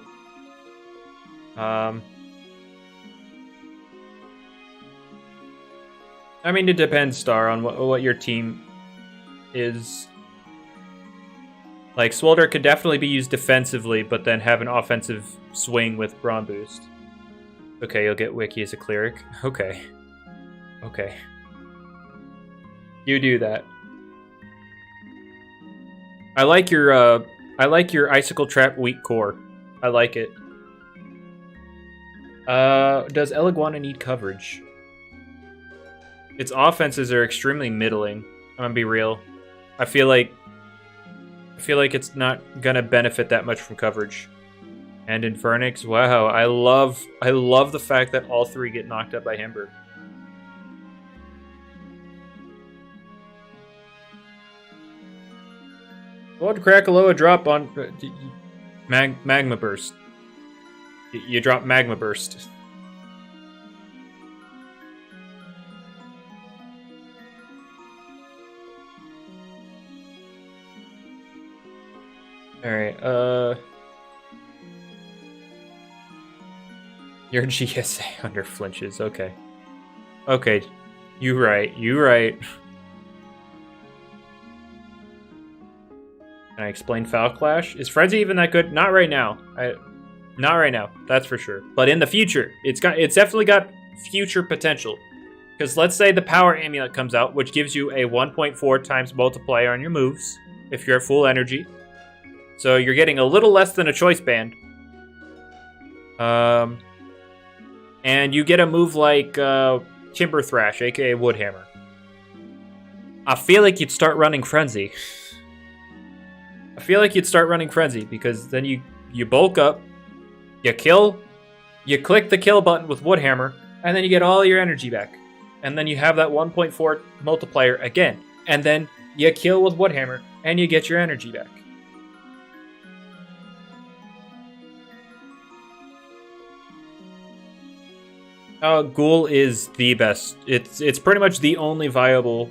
I mean, it depends, Star, on what your team is. Like, Swolder could definitely be used defensively, but then have an offensive swing with Braum Boost. Okay, you'll get Wiki as a cleric. Okay. Okay. You do that. I like your Icicle Trap weak core. I like it. Does Eliguana need coverage? Its offenses are extremely middling. I'm gonna be real. I feel like it's not gonna benefit that much from coverage. And Infernix, wow, I love the fact that all three get knocked up by Hember. What would Krakaloa drop on Magma Burst? You drop Magma Burst. Alright, Your GSA under flinches. Okay. Okay. You right. You right. Can I explain Foul Clash? Is Frenzy even that good? Not right now. Not right now. That's for sure. But in the future, it's definitely got future potential. Because let's say the Power Amulet comes out, which gives you a 1.4 times multiplier on your moves if you're at full energy. So you're getting a little less than a Choice Band. And you get a move like Timber Thrash, aka Woodhammer. I feel like you'd start running Frenzy. Because then you bulk up, you kill, you click the kill button with Woodhammer, and then you get all your energy back. And then you have that 1.4 multiplier again. And then you kill with Woodhammer, and you get your energy back. Ghoul is the best. It's pretty much the only viable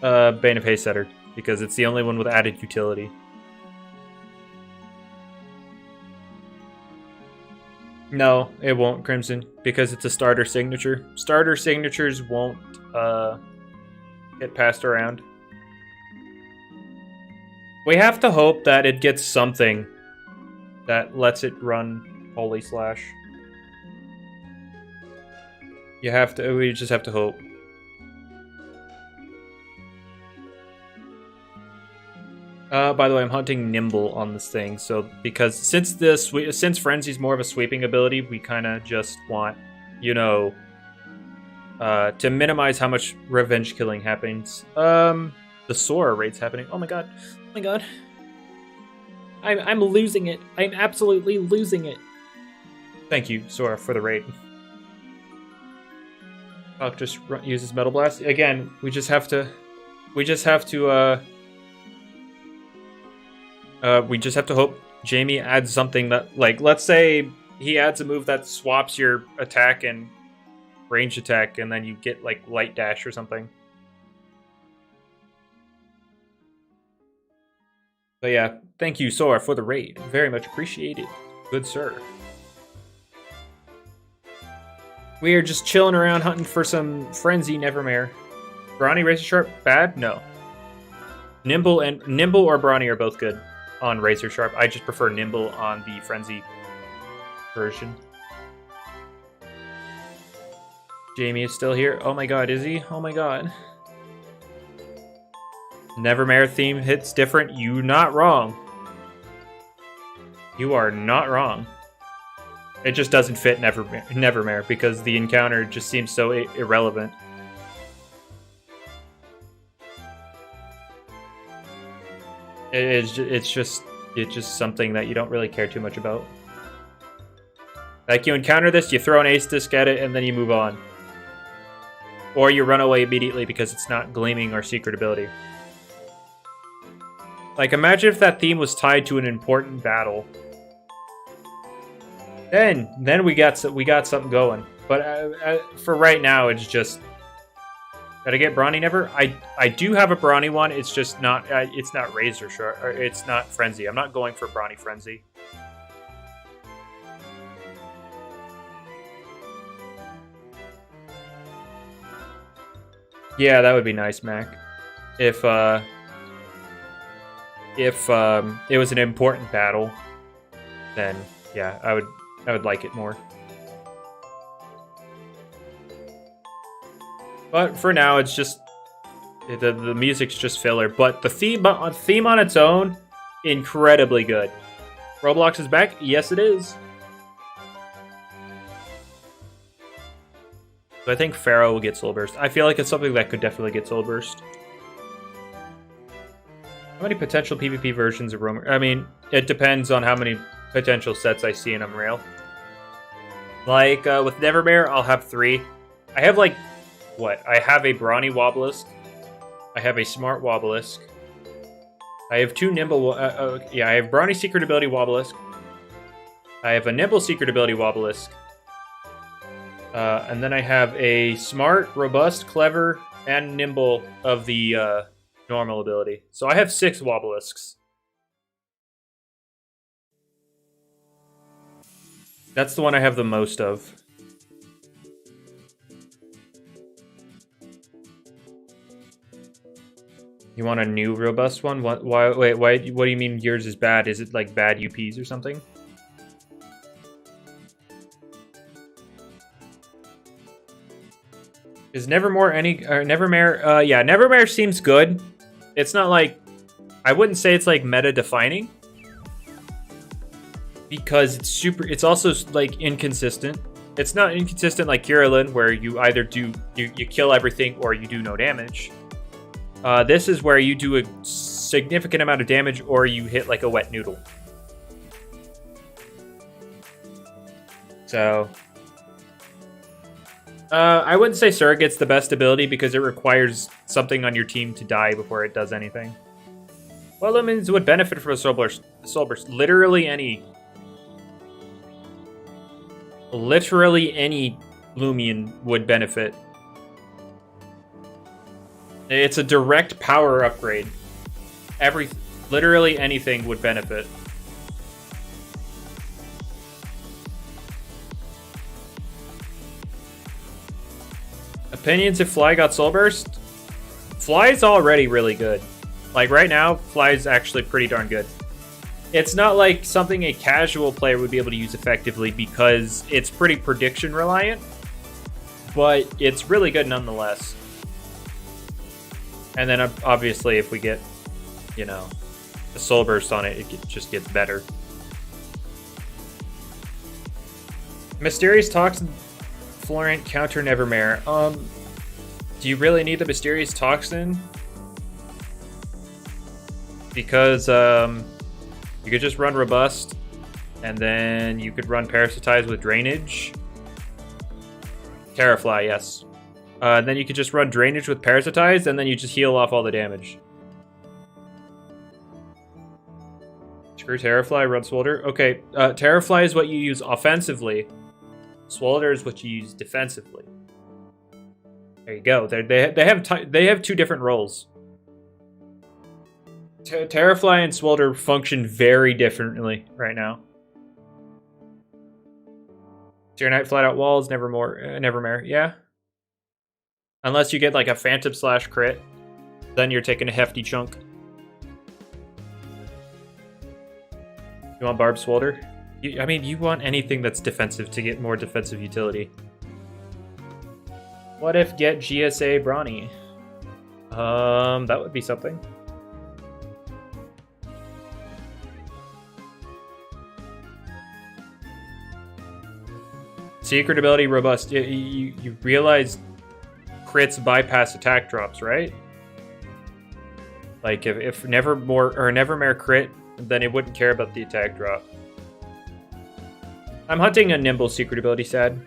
Bane of Haste setter, because it's the only one with added utility. No, it won't, Crimson, because it's a starter signature. Starter signatures won't get passed around. We have to hope that it gets something that lets it run Holy Slash. We just have to hope. By the way, I'm hunting Nimble on this thing, so because since Frenzy's more of a sweeping ability, we kind of just want, to minimize how much revenge killing happens. The Sora raid's happening. Oh my god. Oh my god. I'm losing it. I'm absolutely losing it. Thank you, Sora, for the raid. I'll just use his Metal Blast. Again, we just have to hope Jamie adds something that, like, let's say he adds a move that swaps your attack and range attack, and then you get, like, Light Dash or something. But yeah, thank you, Sora, for the raid. Very much appreciated. Good sir. We are just chilling around hunting for some Frenzy Nevermare. Brawny, Razor Sharp, bad? No. Nimble or Brawny are both good on Razor Sharp. I just prefer Nimble on the Frenzy version. Jamie is still here. Oh my god, is he? Oh my god. Nevermare theme hits different. You're not wrong. You are not wrong. It just doesn't fit Nevermare because the encounter just seems so irrelevant. It's just something that you don't really care too much about. Like, you encounter this, you throw an Ace Disc at it, and then you move on. Or you run away immediately because it's not Gleaming or Secret Ability. Like, imagine if that theme was tied to an important battle. Then we got something going. But for right now, it's just gotta get Brawny Never. I do have a Brawny one. It's just not. It's not Razor Sharp. Or it's not Frenzy. I'm not going for Brawny Frenzy. Yeah, that would be nice, Mac. If it was an important battle, then yeah, I would like it more. But for now, it's just the music's just filler. But the theme on its own, incredibly good. Roblox is back. Yes, it is. So I think Pharaoh will get Soul Burst. I feel like it's something that could definitely get Soul Burst. How many potential PvP versions of Roamer? I mean, it depends on how many potential sets I see in Unreal. Like, with Nevermare, I'll have 3. I have, like, what? I have a Brawny Wobelisk. I have a Smart Wobelisk. I have 2 Nimble... I have Brawny Secret Ability Wobelisk. I have a Nimble Secret Ability Wobelisk. And then I have a Smart, Robust, Clever, and Nimble of the normal ability. So I have 6 Wobelisks. That's the one I have the most of. You want a new robust one? What? Why? Wait. Why? What do you mean yours is bad? Is it like bad UPs or something? Is Nevermore any? Or Nevermare? Yeah, Nevermare seems good. It's not like, I wouldn't say it's like meta defining, because it's super. It's also like inconsistent. It's not inconsistent like Kirillin, where you either do you kill everything or you do no damage. This is where you do a significant amount of damage or you hit like a wet noodle. So, I wouldn't say Surrogate's the best ability because it requires something on your team to die before it does anything. What Loomians would benefit from a Soul Burst? Literally any Loomian would benefit. It's a direct power upgrade. Literally anything would benefit. Opinions if Fly got Soul Burst? Fly's already really good. Like right now, Fly's actually pretty darn good. It's not like something a casual player would be able to use effectively because it's pretty prediction reliant, but it's really good nonetheless. And then obviously if we get, you know, a Soul Burst on it, it just gets better. Mysterious Toxin Florent counter Nevermare. Do you really need the Mysterious Toxin? Because you could just run Robust, and then you could run Parasitize with Drainage. Terrafly, yes. And then you could just run Drainage with Parasitize, and then you just heal off all the damage. Screw Terrafly, run Swolder. Okay, Terrafly is what you use offensively. Swolder is what you use defensively. There you go. They have two different roles. Terrafly and Swolder function very differently right now. Seer Knight, Flat Out Walls, Nevermare, yeah. Unless you get like a Phantom Slash crit, then you're taking a hefty chunk. You want Barb Swolder? I mean, you want anything that's defensive to get more defensive utility. What if get GSA Brawny? That would be something. Secret ability Robust. You realize crits bypass attack drops, right? Like if Nevermare crit, then it wouldn't care about the attack drop. I'm hunting a Nimble secret ability, sad.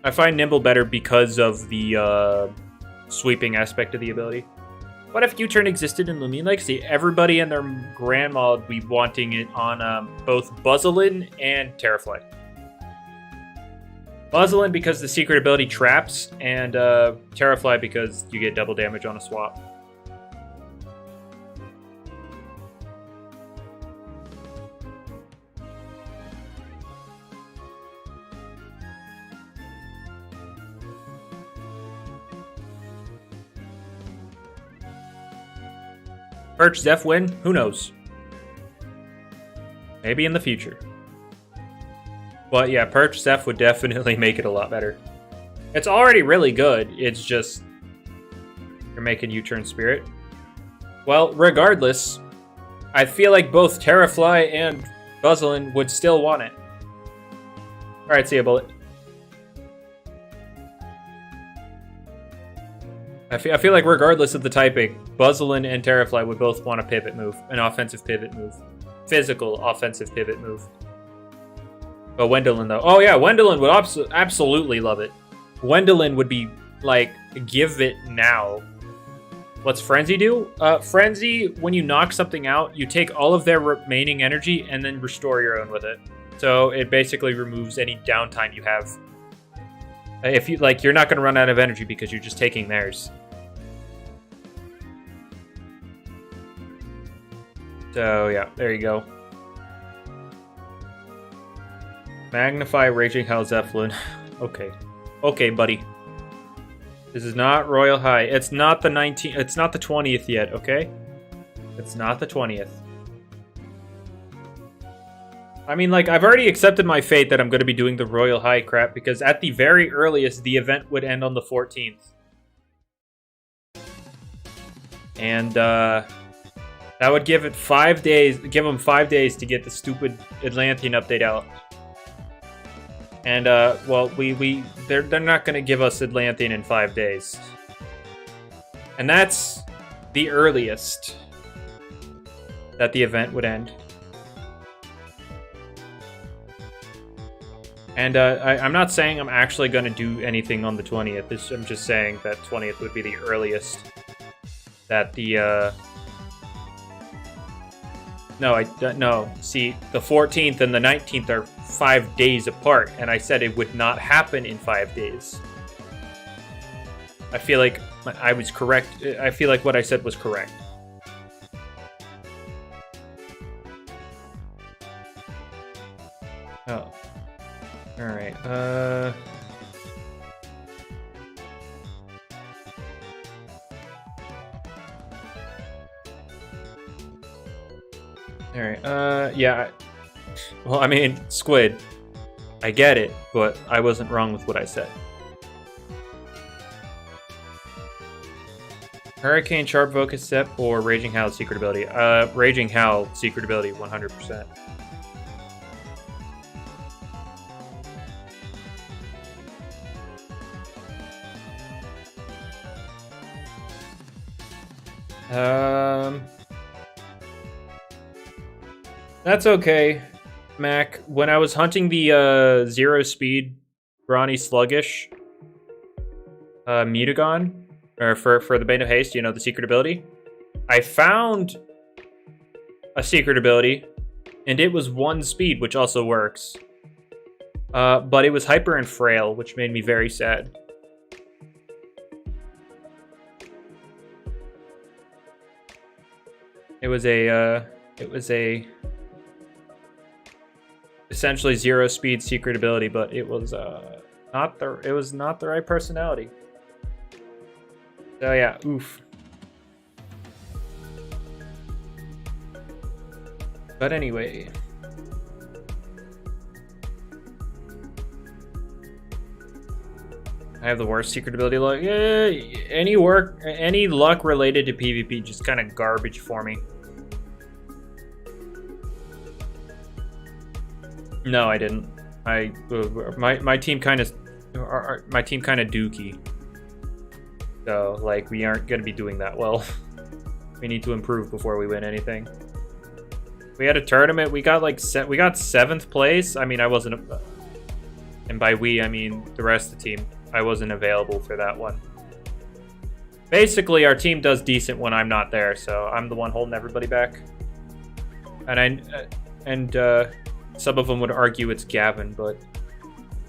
I find Nimble better because of the sweeping aspect of the ability. What if U-turn existed in Loomian Legacy? Everybody and their grandma would be wanting it on both Buzzolin and Terrafly. Buzzolin because the secret ability traps, and Terrafly because you get double damage on a swap. Perch Zeph win? Who knows? Maybe in the future. But yeah, Perch Zeph would definitely make it a lot better. It's already really good. It's just you're making U-turn Spirit. Well, regardless, I feel like both Terrafly and Buzzolin would still want it. Alright, see ya, Bullet. I feel like regardless of the typing, Buzzolin and Terrafly would both want a pivot move, an offensive pivot move. Physical offensive pivot move. But Wendelin, though. Oh, yeah, Wendelin would absolutely love it. Wendelin would be, like, give it now. What's Frenzy do? Frenzy, when you knock something out, you take all of their remaining energy and then restore your own with it. So it basically removes any downtime you have. If you, like, you're not going to run out of energy because you're just taking theirs. So, yeah, there you go. Magnify Raging Hell Zeppelin. Okay. Okay, buddy. This is not Royal High. It's not the 19th. It's not the 20th yet, okay? It's not the 20th. I mean, like, I've already accepted my fate that I'm going to be doing the Royal High crap because at the very earliest, the event would end on the 14th. And, that would give it 5 days, give them 5 days to get the stupid Atlantean update out. And, well, they're not going to give us Atlantean in 5 days. And that's the earliest that the event would end. And, I'm not saying I'm actually going to do anything on the 20th. I'm just saying that 20th would be the earliest that the, No, see, the 14th and the 19th are 5 days apart, and I said it would not happen in 5 days. I feel like I was correct. I feel like what I said was correct. Oh. Alright, Alright, yeah. Well, I mean, Squid. I get it, but I wasn't wrong with what I said. Hurricane, Sharp Focus Step, or Raging Howl Secret Ability? Raging Howl Secret Ability, 100%. That's okay, Mac. When I was hunting the zero speed Brawny Sluggish Mutagon, or for the Bane of Haste, you know, the secret ability, I found a secret ability, and it was 1 speed, which also works. But it was hyper and frail, which made me very sad. It was a essentially 0 speed secret ability, but it was not the right personality. So yeah, oof. But anyway, I have the worst secret ability luck. Any luck related to PvP, just kind of garbage for me. No, I didn't. My team kind of dookie. So like we aren't gonna be doing that well. We need to improve before we win anything. We had a tournament. We got like we got 7th place. I mean, I wasn't, and by we I mean the rest of the team. I wasn't available for that one. Basically, our team does decent when I'm not there, so I'm the one holding everybody back. And some of them would argue it's Gavin, but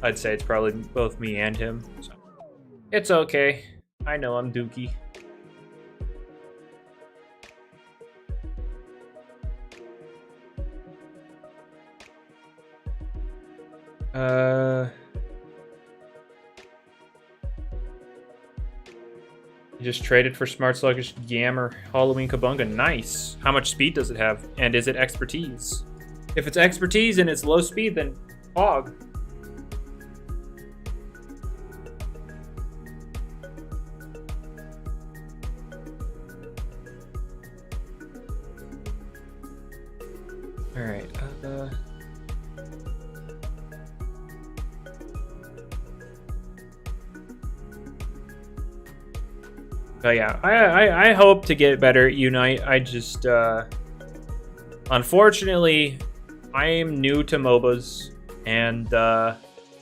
I'd say it's probably both me and him. So it's okay. I know I'm dookie. You just traded for Smart Sluggish Yammer Halloween Kabunga. Nice. How much speed does it have? And is it expertise? If it's expertise and it's low speed, then hog. Alright, but yeah, I hope to get better at Unite. I just, unfortunately, I am new to MOBAs, and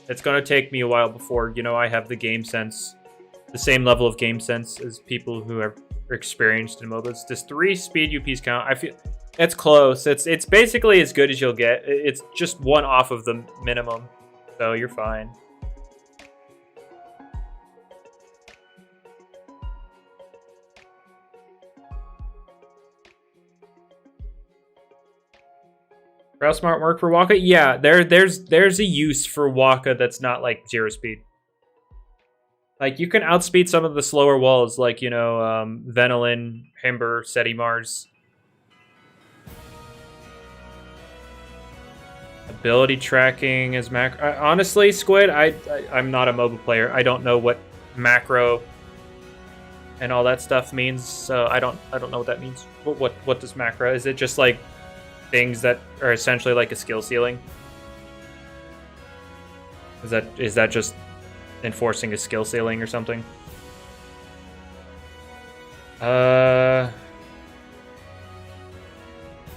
it's going to take me a while before, you know, I have the game sense, the same level of game sense as people who are experienced in MOBAs. Does 3 speed UPs count? I feel it's close. It's basically as good as you'll get. It's just 1 off of the minimum, so you're fine. Rail smart work for Waka? Yeah, there's a use for Waka that's not like 0 speed. Like, you can outspeed some of the slower walls, like, you know, Venolin, Himber, Seti Mars. Ability tracking is macro. Honestly, Squid, I'm not a MOBA player. I don't know what macro and all that stuff means, so I don't know what that means. What does macro? Is it just like things that are essentially like a skill ceiling? Is that just enforcing a skill ceiling or something?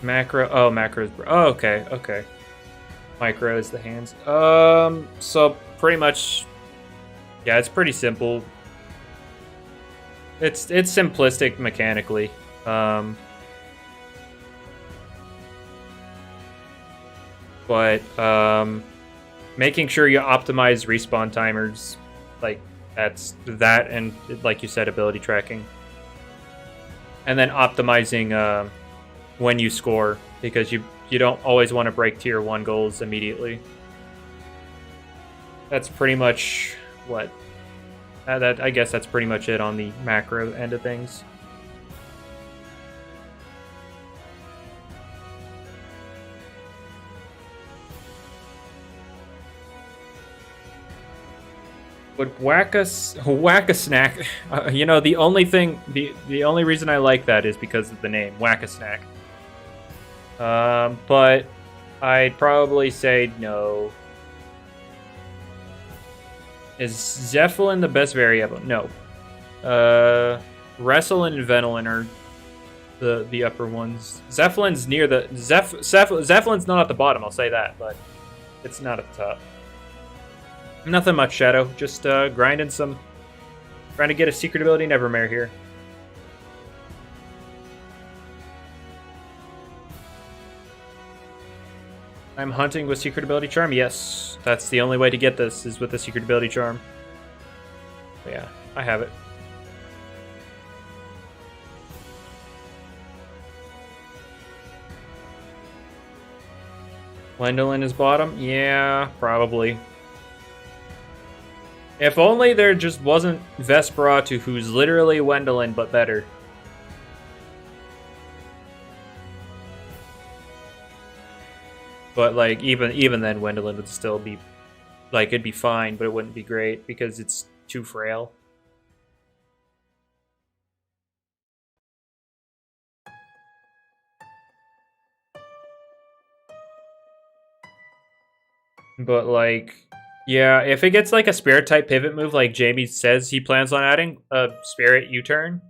Macro. Oh, macro is. Oh, okay, okay. Micro is the hands. So pretty much, yeah, it's pretty simple. It's simplistic mechanically. But making sure you optimize respawn timers, like that's that, and like you said, ability tracking, and then optimizing when you score, because you don't always want to break tier 1 goals immediately. That's pretty much what I guess that's pretty much it on the macro end of things. Would whack a snack? You know, the only reason I like that is because of the name, whack a snack. But I'd probably say no. Is Zeppelin the best variable? No. Wrestle and Venolin are the upper ones. Zeppelin's near the Zeppelin's not at the bottom, I'll say that, but it's not at the top. Nothing much, Shadow. Just grinding some, trying to get a secret ability Nevermare here. I'm hunting with secret ability charm. Yes, that's the only way to get this, is with the secret ability charm. But yeah, I have it. Gwendolyn is bottom? Yeah, probably. If only there just wasn't Vesperatu, who's literally Gwendolyn, but better. But, like, even then, Gwendolyn would still be, like, it'd be fine, but it wouldn't be great, because it's too frail. But, like, yeah, if it gets, like, a Spirit-type pivot move, like Jamie says he plans on adding, a Spirit U-turn,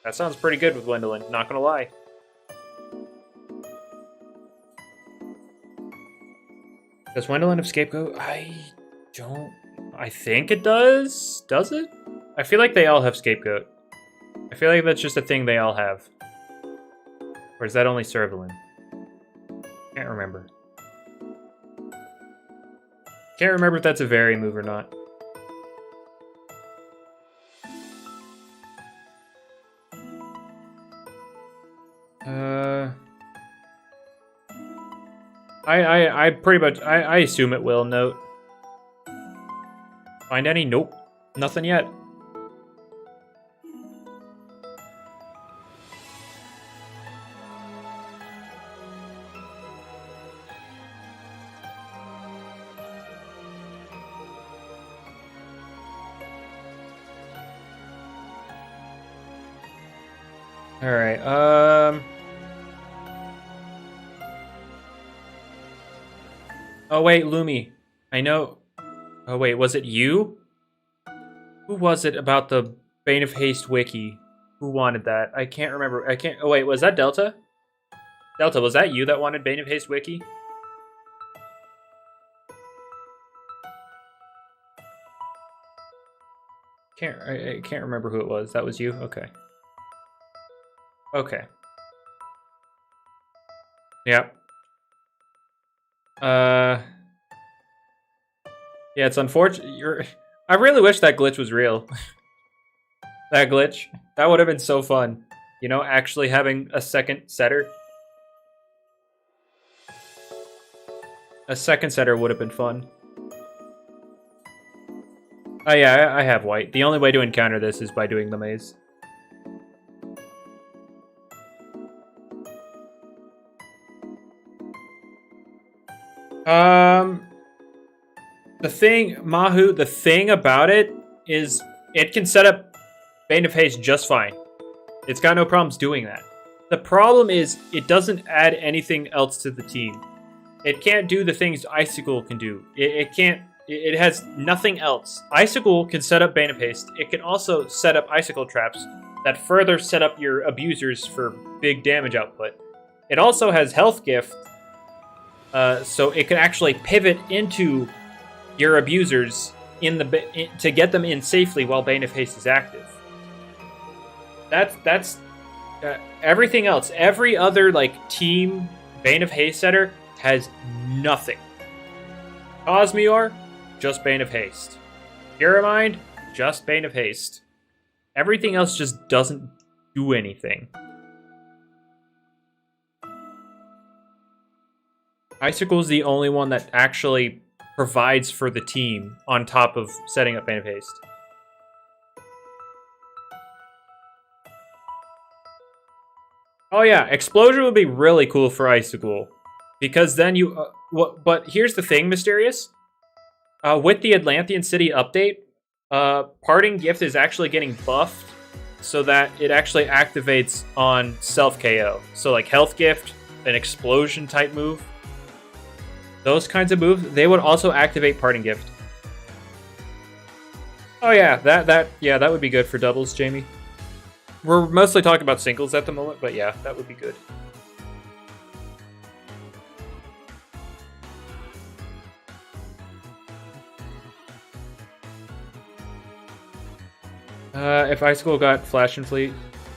that sounds pretty good with Gwendolyn, not gonna lie. Does Gwendolyn have Scapegoat? I think it does. Does it? I feel like they all have Scapegoat. I feel like that's just a thing they all have. Or is that only Servalin? Can't remember. Can't remember if that's a Very move or not. I pretty much, I assume it will. Note. Find any? Nope. Nothing yet. All right. Oh wait, Lumi. I know. Oh wait, was it you? Who was it about the Bane of Haste wiki? Who wanted that? I can't remember. I can't. Oh wait, was that Delta? Delta, was that you that wanted Bane of Haste wiki? I can't remember who it was. That was you? Okay. Okay. Yep. Yeah, it's unfortunate. I really wish that glitch was real. That glitch. That would have been so fun. You know, actually having a second setter. A second setter would have been fun. Oh yeah, I have white. The only way to encounter this is by doing the maze. The thing, Mahu, the thing about it is it can set up Bane of Haste just fine. It's got no problems doing that. The problem is it doesn't add anything else to the team. It can't do the things Icicle can do. It has nothing else. Icicle can set up Bane of Haste. It can also set up Icicle traps that further set up your abusers for big damage output. It also has Health Gift, so it can actually pivot into your abusers to get them in safely while Bane of Haste is active. That's everything else. Every other team Bane of Haste setter has nothing. Cosmeor, just Bane of Haste. Purimind, just Bane of Haste. Everything else just doesn't do anything. Icicle is the only one that actually provides for the team on top of setting up Bane of Haste. Oh yeah, Explosion would be really cool for Icicle. Because then you... but here's the thing, Mysterious. With the Atlantean City update, Parting Gift is actually getting buffed so that it actually activates on self-KO. So like Health Gift, an Explosion type move. Those kinds of moves, they would also activate Parting Gift. Oh yeah, that would be good for doubles, Jamie. We're mostly talking about singles at the moment, but yeah, that would be good. If Icicle got Flash and Fleet,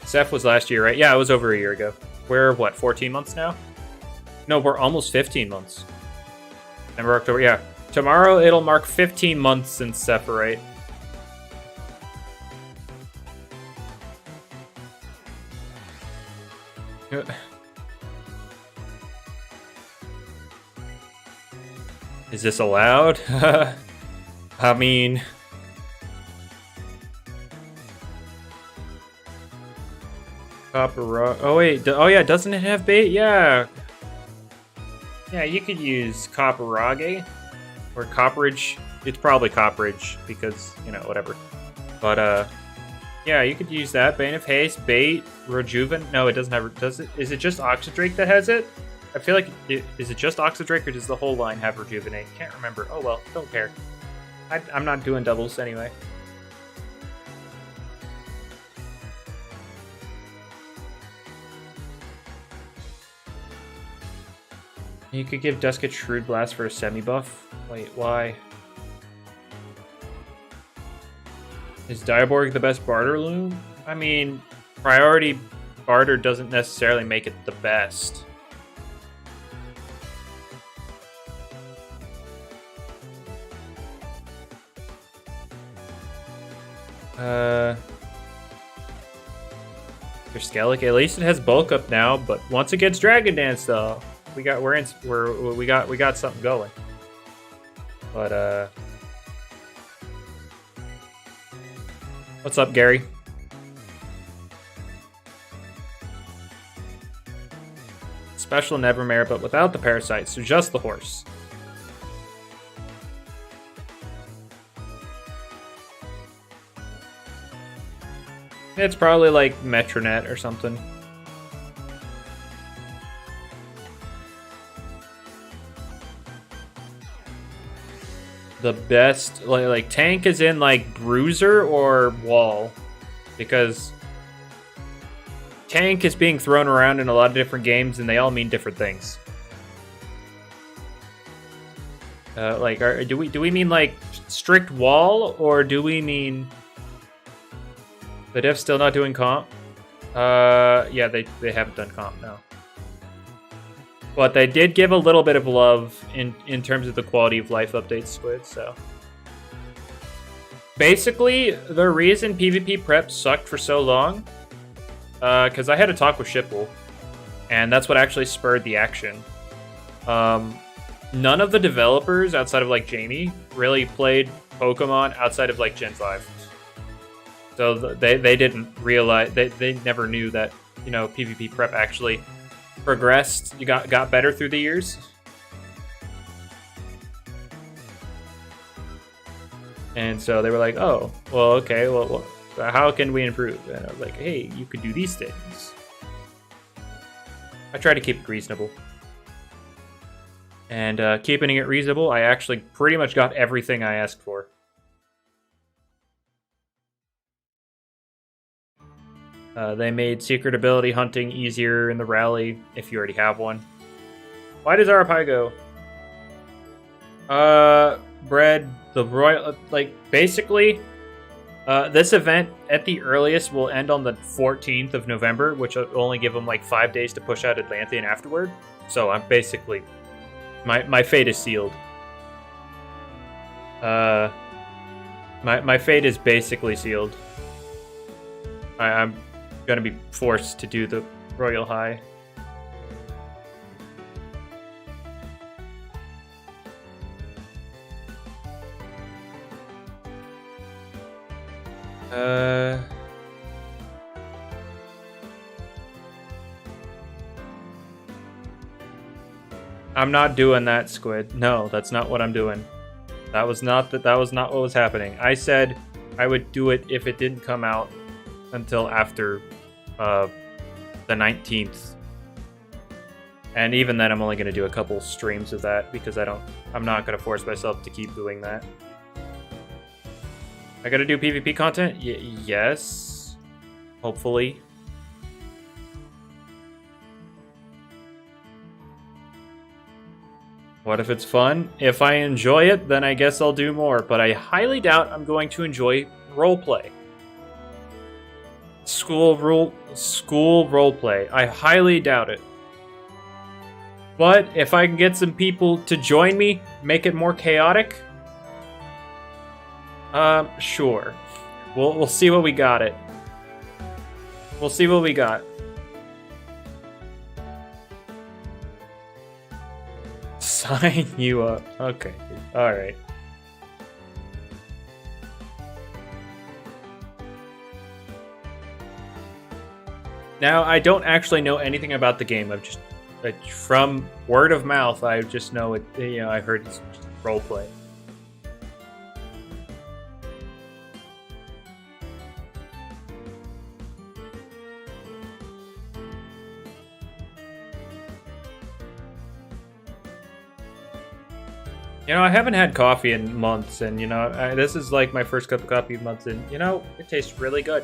Zeph was last year, right? Yeah, it was over a year ago. We're, what, 14 months now? No, we're almost 15 months. September, October, yeah. Tomorrow it'll mark 15 months since Separate. Is this allowed? I mean... Copper... Oh wait, oh yeah, doesn't it have bait? Yeah. Yeah, you could use Copperage. Or Copperage. It's probably Copperage, because, you know, whatever. But, yeah, you could use that. Bane of Haste, Bait, Rejuven. No, it doesn't have... Does it? Is it just Oxydrake that has it? I feel like... Is it just Oxydrake, or does the whole line have Rejuvenate? Can't remember. Oh, well, don't care. I'm not doing doubles anyway. You could give Duskett Shrewd Blast for a semi-buff. Wait, why? Is Diaborg the best barter loom? I mean, priority barter doesn't necessarily make it the best. For Skellig, at least it has bulk up now, but once it gets Dragon Dance though, we got something going. But what's up, Gary? Special Nevermare, but without the parasites, so just the horse. It's probably like Metronet or something. The best, like tank is in like Bruiser or Wall, because tank is being thrown around in a lot of different games and they all mean different things. Like, do we mean like strict Wall, or do we mean the dev's still not doing comp? Yeah, they haven't done comp, no. But they did give a little bit of love in terms of the quality of life updates, Squid, so. Basically, the reason PvP prep sucked for so long, because I had a talk with Shipple, and that's what actually spurred the action. none of the developers outside of like Jamie really played Pokemon outside of like Gen 5. So they didn't realize, they never knew that, you know, PvP prep actually progressed. You got better through the years. And so they were like, oh, well, okay, well, how can we improve? And I was like, hey, you could do these things. I try to keep it reasonable. And keeping it reasonable, I actually pretty much got everything I asked for. They made secret ability hunting easier in the rally if you already have one. Why does Arapago? Bread, the royal, like, basically, this event at the earliest will end on the 14th of November, which will only give them like 5 days to push out Atlantean afterward. So I'm basically, my fate is sealed. My fate is basically sealed. I'm gonna be forced to do the Royal High. I'm not doing that, Squid. No, that's not what I'm doing. That was not what was happening. I said I would do it if it didn't come out until after the 19th. And even then, I'm only going to do a couple streams of that because I'm not going to force myself to keep doing that. I got to do PvP content? Yes. Hopefully. What if it's fun? If I enjoy it, then I guess I'll do more. But I highly doubt I'm going to enjoy roleplay. School roleplay. I highly doubt it. But if I can get some people to join me, make it more chaotic, sure. We'll see what we got it. We'll see what we got. Sign you up. Okay. All right. Now, I don't actually know anything about the game. I've just, from word of mouth, I just know it. You know, I heard it's roleplay. You know, I haven't had coffee in months, and, you know, this is like my first cup of coffee in months, and, you know, it tastes really good.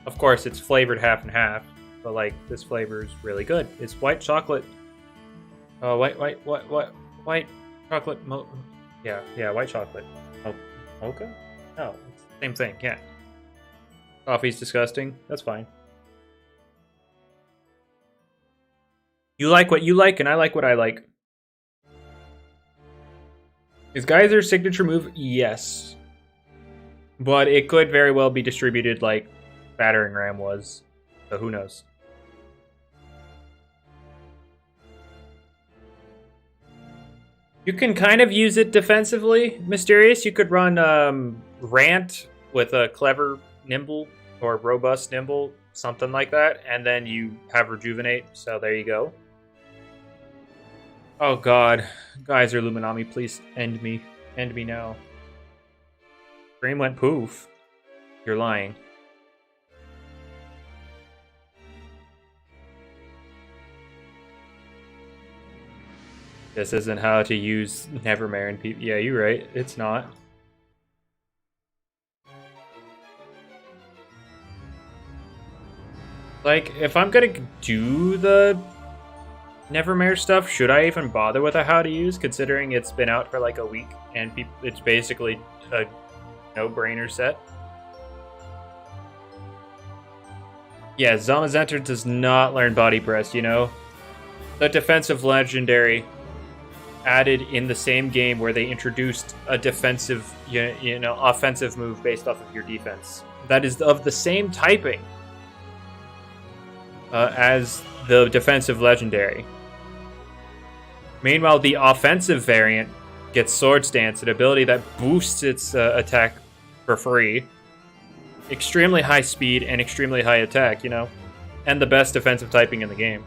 Of course, it's flavored half and half, but, like, this flavor is really good. It's white chocolate. White chocolate, yeah, white chocolate. Mocha? No, it's the same thing, yeah. Coffee's disgusting. That's fine. You like what you like, and I like what I like. Is Geyser's signature move? Yes. But it could very well be distributed like Battering Ram was. So who knows? You can kind of use it defensively, Mysterious. You could run Rant with a Clever Nimble or Robust Nimble, something like that. And then you have Rejuvenate, so there you go. Oh god. Geyser Luminami, please end me. End me now. Stream went poof. You're lying. This isn't how to use Nevermare and people. Yeah, you're right. It's not. Like, if I'm gonna do the Nevermare stuff, should I even bother with a how to use, considering it's been out for like a week and it's basically a no-brainer set? Yeah, Zamazenta does not learn Body Press, you know? The defensive legendary added in the same game where they introduced a defensive, you know, offensive move based off of your defense. That is of the same typing as the defensive legendary. Meanwhile, the offensive variant gets Swords Dance, an ability that boosts its attack for free. Extremely high speed and extremely high attack, you know? And the best defensive typing in the game.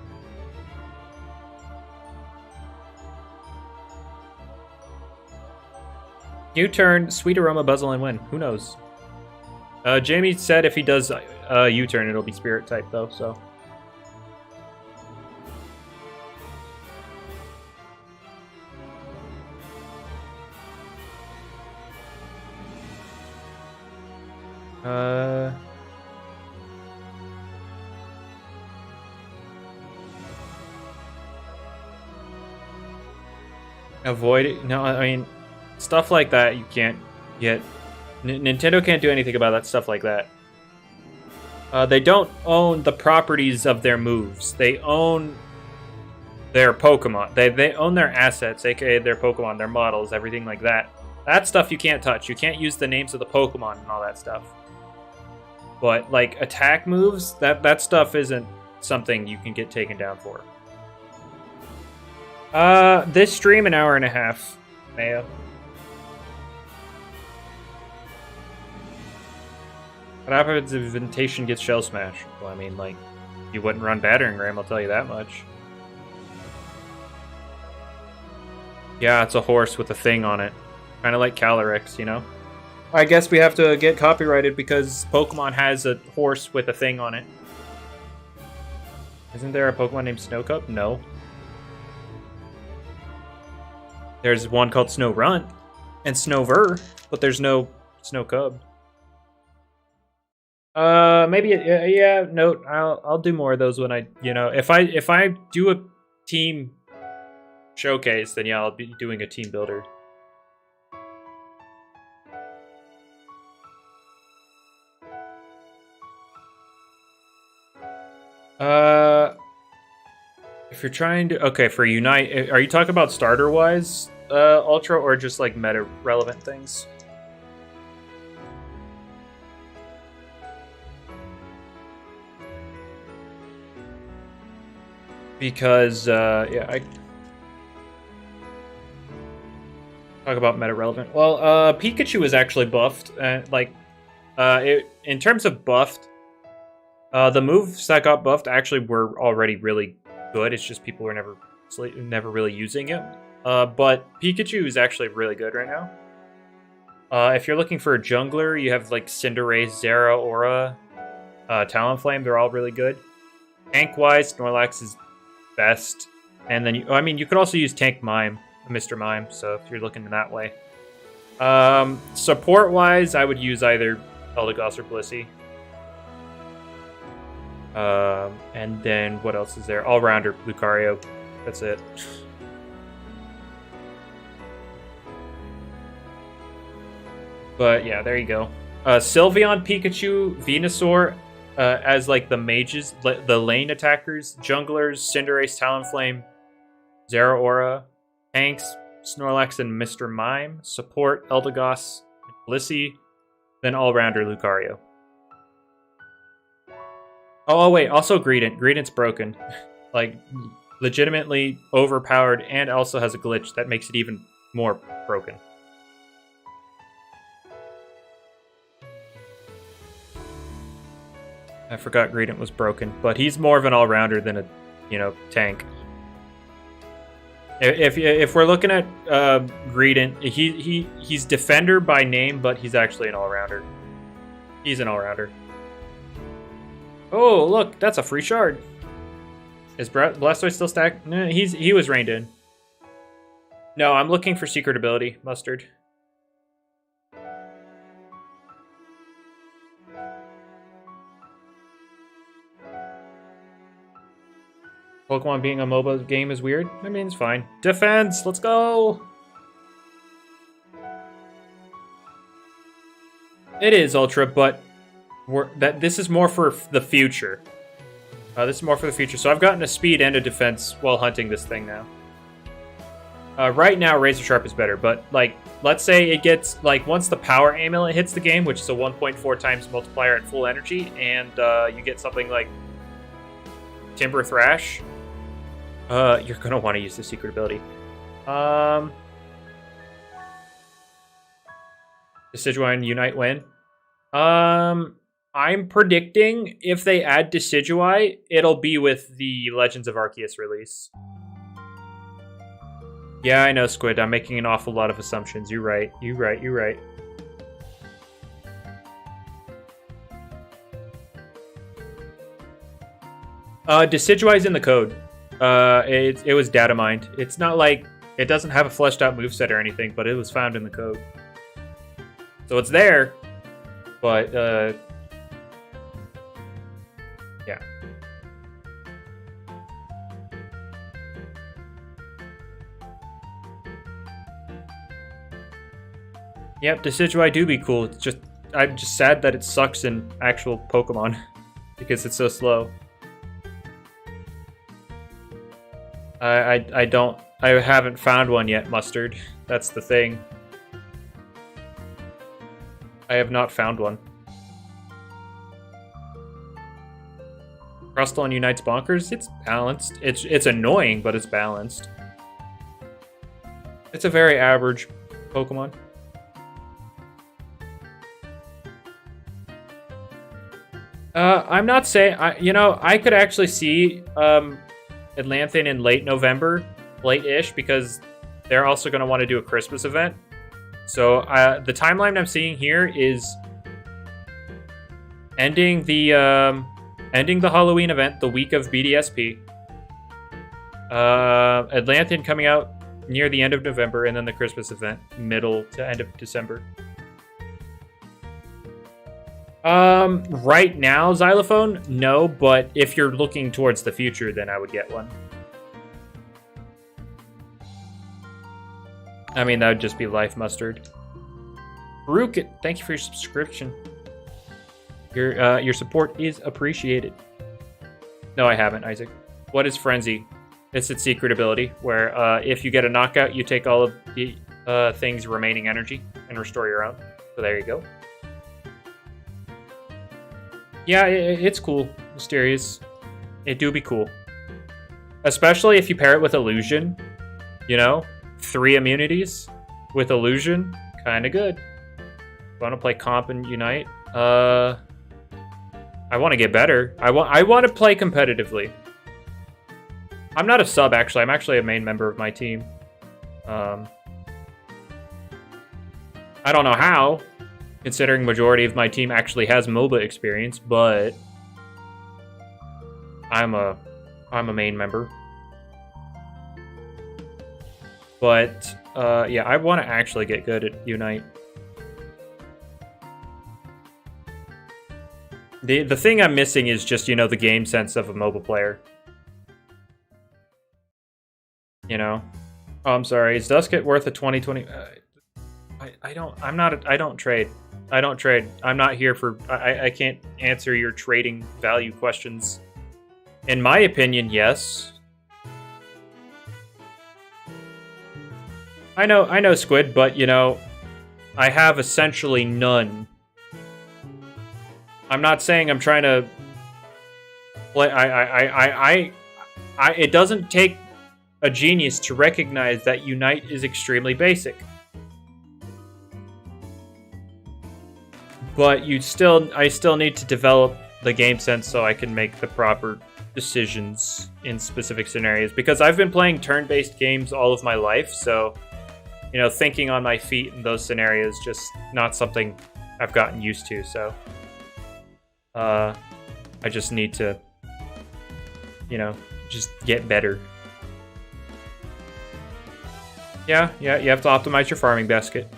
U-turn, Sweet Aroma, Buzzle, and Win. Who knows? Jamie said if he does U-turn, it'll be Spirit type, though, so... Avoid it. No, I mean, stuff like that you can't get. Nintendo can't do anything about that stuff like that. They don't own the properties of their moves. They own their Pokemon. They own their assets, aka their Pokemon, their models, everything like that. That stuff you can't touch. You can't use the names of the Pokemon and all that stuff. But, like, attack moves, that stuff isn't something you can get taken down for. This stream, an hour and a half, Mayo. What happens if Invitation gets Shell Smash? Well, I mean, like, you wouldn't run Battering Ram, I'll tell you that much. Yeah, it's a horse with a thing on it. Kind of like Calyrex, you know? I guess we have to get copyrighted because Pokemon has a horse with a thing on it. Isn't there a Pokemon named Snowcup? No. There's one called Snowrunt and Snowver, but there's no Snowcub. Maybe yeah. No, I'll do more of those when I, you know, if I do a team showcase, then yeah, I'll be doing a team builder. If you're trying to... Okay, for Unite... Are you talking about starter-wise, Ultra, or just, like, meta-relevant things? Because, yeah, I... Talk about meta-relevant. Well, Pikachu is actually buffed. Like, in terms of buffed, the moves that got buffed actually were already really good. It's just people were never really using it. But Pikachu is actually really good right now. If you're looking for a jungler, you have like Cinderace, Zeraora, Talonflame. They're all really good. Tank-wise, Snorlax is best. And then, you could also use Tank Mime, Mr. Mime, so if you're looking in that way. Support-wise, I would use either Eldegoss or Blissey. And then what else is there? All-rounder, Lucario. That's it. But yeah, there you go. Sylveon, Pikachu, Venusaur as like the mages, the lane attackers, junglers, Cinderace, Talonflame, Zeraora, tanks, Snorlax, and Mr. Mime. Support, Eldegoss, Blissey, then all-rounder, Lucario. Oh, wait, also Greedent. Greedent's broken. Like, legitimately overpowered and also has a glitch that makes it even more broken. I forgot Greedent was broken, but he's more of an all-rounder than a, tank. If we're looking at Greedent, he's defender by name, but he's actually an all-rounder. He's an all-rounder. Oh, look, that's a free shard. Is Blastoise still stacked? No, he was reined in. No, I'm looking for secret ability, Mustard. Pokemon being a MOBA game is weird. I mean, it's fine. Defense, let's go! It is Ultra, but this is more for the future. This is more for the future. So I've gotten a speed and a defense while hunting this thing now. Right now, Razor Sharp is better, but like, let's say it gets once the power amulet hits the game, which is a 1.4 times multiplier at full energy, and you get something like Timber Thrash. You're gonna want to use the secret ability. Decidueye Unite win. I'm predicting if they add Decidueye, it'll be with the Legends of Arceus release. Yeah, I know, Squid. I'm making an awful lot of assumptions. You're right. You're right. You're right. Decidueye's in the code. It was data mined. It's not like it doesn't have a fleshed out moveset or anything, but it was found in the code. So it's there, but yeah. Yep, Decidueye do be cool. It's just I'm just sad that it sucks in actual Pokemon because it's so slow. I haven't found one yet, Mustard. That's the thing. I have not found one. Crustle Unite's bonkers. It's balanced. It's annoying, but it's balanced. It's a very average Pokemon. I'm not saying I could actually see Atlantean in late November, late-ish, because they're also going to want to do a Christmas event. So the timeline I'm seeing here is ending the Halloween event the week of BDSP. Atlantean coming out near the end of November, and then the Christmas event middle to end of December. Right now, Xylophone, no, but if you're looking towards the future, then I would get one. I mean, that would just be life, Mustard. Baruch, thank you for your subscription. Your support is appreciated. No, I haven't, Isaac. What is Frenzy? It's its secret ability, where if you get a knockout, you take all of the thing's remaining energy and restore your own. So there you go. Yeah, it's cool. Mysterious. It do be cool. Especially if you pair it with Illusion. You know? 3 immunities with Illusion. Kind of good. Want to play Comp and Unite? I want to get better. I want to play competitively. I'm not a sub, actually. I'm actually a main member of my team. I don't know how, considering majority of my team actually has MOBA experience, but I'm a main member. But yeah, I want to actually get good at Unite. The thing I'm missing is just, you know, the game sense of a MOBA player. You know? Oh, I'm sorry. Is Dusket worth a 2020? I don't trade. I don't trade. I'm not here for... I can't answer your trading value questions. In my opinion, yes. I know, Squid, but, you know, I have essentially none. I'm not saying I'm trying to play... It doesn't take a genius to recognize that Unite is extremely basic. But I still need to develop the game sense so I can make the proper decisions in specific scenarios. Because I've been playing turn-based games all of my life, so, you know, thinking on my feet in those scenarios just not something I've gotten used to. So, I just need to, you know, just get better. Yeah, you have to optimize your farming basket.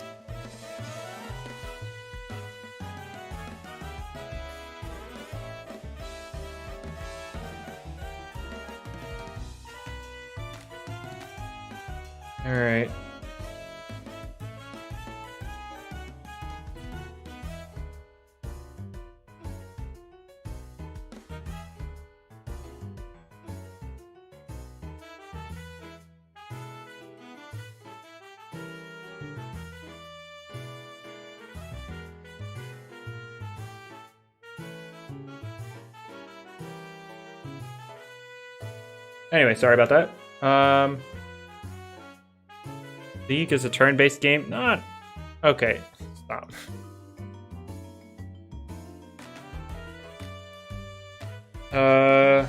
All right. Anyway, sorry about that. League is a turn-based game? Not... Okay, stop. And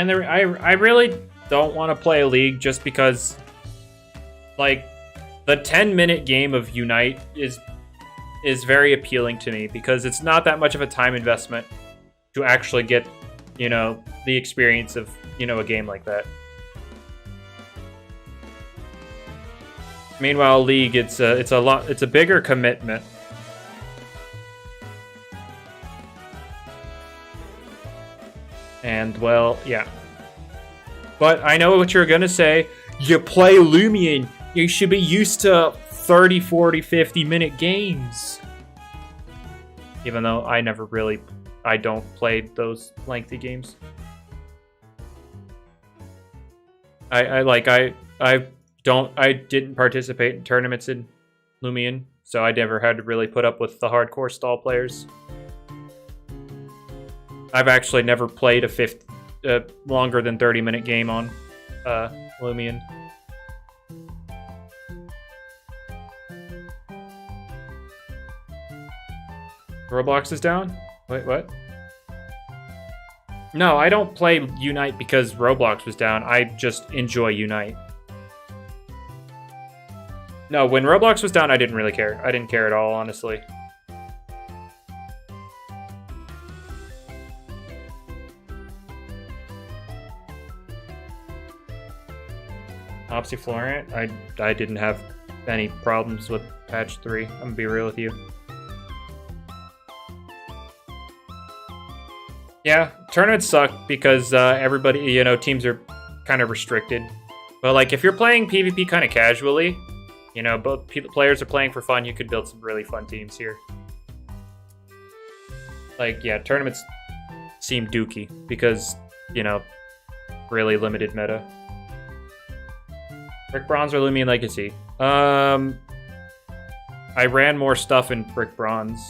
there, I really don't want to play a League just because, like, the 10-minute game of Unite is very appealing to me because it's not that much of a time investment to actually get, you know, the experience of, you know, a game like that. Meanwhile, League, it's a bigger commitment. And, well, yeah. But I know what you're gonna say. You play Loomian. You should be used to 30, 40, 50-minute games. Even though I don't play those lengthy games. I didn't participate in tournaments in Loomian, so I never had to really put up with the hardcore stall players. I've actually never played a longer than 30-minute game on Loomian. Roblox is down? Wait, what? No, I don't play Unite because Roblox was down. I just enjoy Unite. No, when Roblox was down, I didn't really care. I didn't care at all, honestly. Opsy Florent, I didn't have any problems with patch 3. I'm gonna be real with you. Yeah, tournaments suck because everybody, you know, teams are kind of restricted. But like, if you're playing PvP kind of casually, you know, both players are playing for fun, you could build some really fun teams here. Like, yeah, tournaments seem dookie because, you know, really limited meta. Brick Bronze or Loomian Legacy? I ran more stuff in Brick Bronze.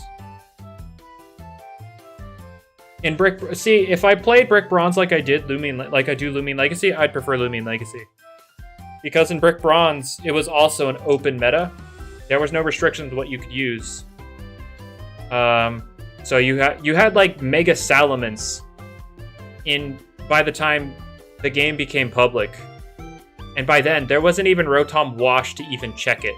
In see, if I played Brick Bronze like I do Loomian Legacy, I'd prefer Loomian Legacy. Because in Brick Bronze, it was also an open meta. There was no restrictions to what you could use. So you had like Mega Salamence by the time the game became public. And by then, there wasn't even Rotom Wash to even check it.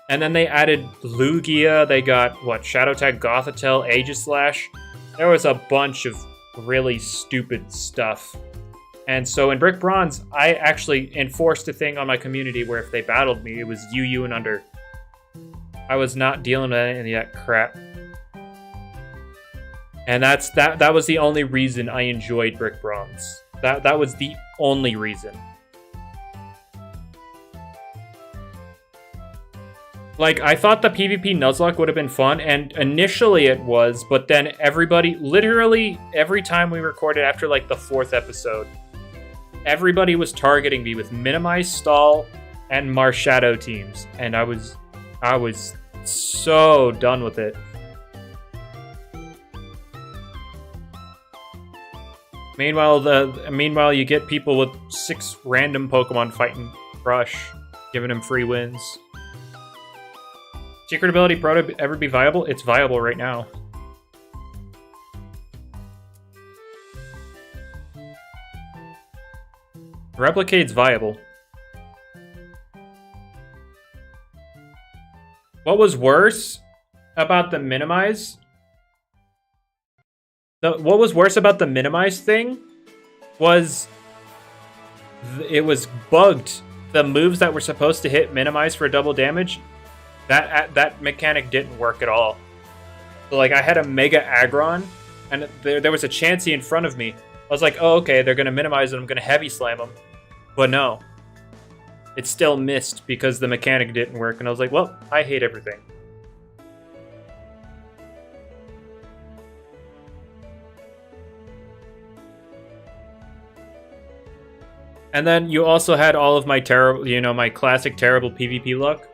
And then they added Lugia, they got, what, Shadow Tag, Gothitelle, Aegislash. There was a bunch of really stupid stuff. And so in Brick Bronze, I actually enforced a thing on my community where if they battled me, it was UU and under. I was not dealing with any of that crap. And that was the only reason I enjoyed Brick Bronze. That was the only reason. Like, I thought the PvP Nuzlocke would have been fun, and initially it was, but then everybody, literally every time we recorded after like the 4th episode, everybody was targeting me with Minimize, Stall, and Marshadow teams, and I was so done with it. Meanwhile, you get people with 6 random Pokemon fighting Crush, giving him free wins. Secret ability Pro to ever be viable? It's viable right now. Replicate's viable. What was worse about the Minimize? What was worse about the Minimize thing was it was bugged. The moves that were supposed to hit Minimize for double damage, that mechanic didn't work at all. So like I had a Mega Aggron, and there was a Chansey in front of me. I was like, oh, okay, they're going to Minimize it, I'm going to Heavy Slam them. But no. It still missed because the mechanic didn't work, and I was like, well, I hate everything. And then you also had all of my terrible, my classic terrible PvP luck.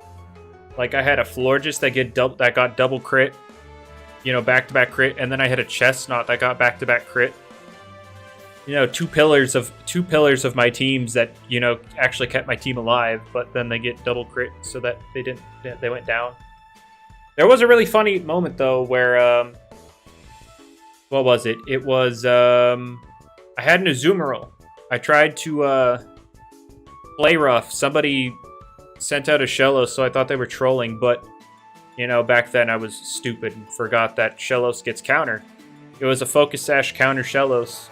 Like I had a Florges that got double crit, back-to-back crit, and then I had a Chestnut that got back-to-back crit. you know, two pillars of my teams that, you know, actually kept my team alive, but then they get double crit so that they went down. There was a really funny moment though where what was it? It was I had an Azumarill. I tried to play rough. Somebody sent out a Shellos, so I thought they were trolling, but you know, back then I was stupid and forgot that Shellos gets counter. It was a Focus Sash counter Shellos.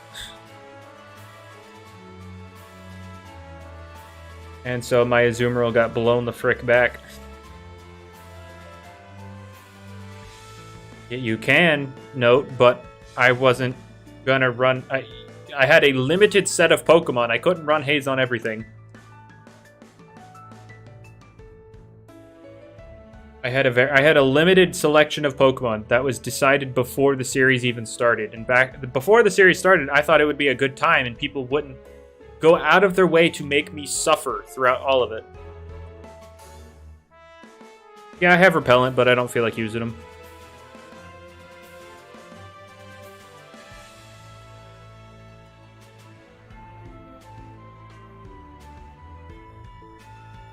And so my Azumarill got blown the frick back. You can note, but I wasn't gonna run. I had a limited set of Pokemon. I couldn't run Haze on everything. I had a limited selection of Pokemon that was decided before the series even started. And before the series started, I thought it would be a good time and people wouldn't go out of their way to make me suffer throughout all of it. Yeah, I have Repellent, but I don't feel like using them.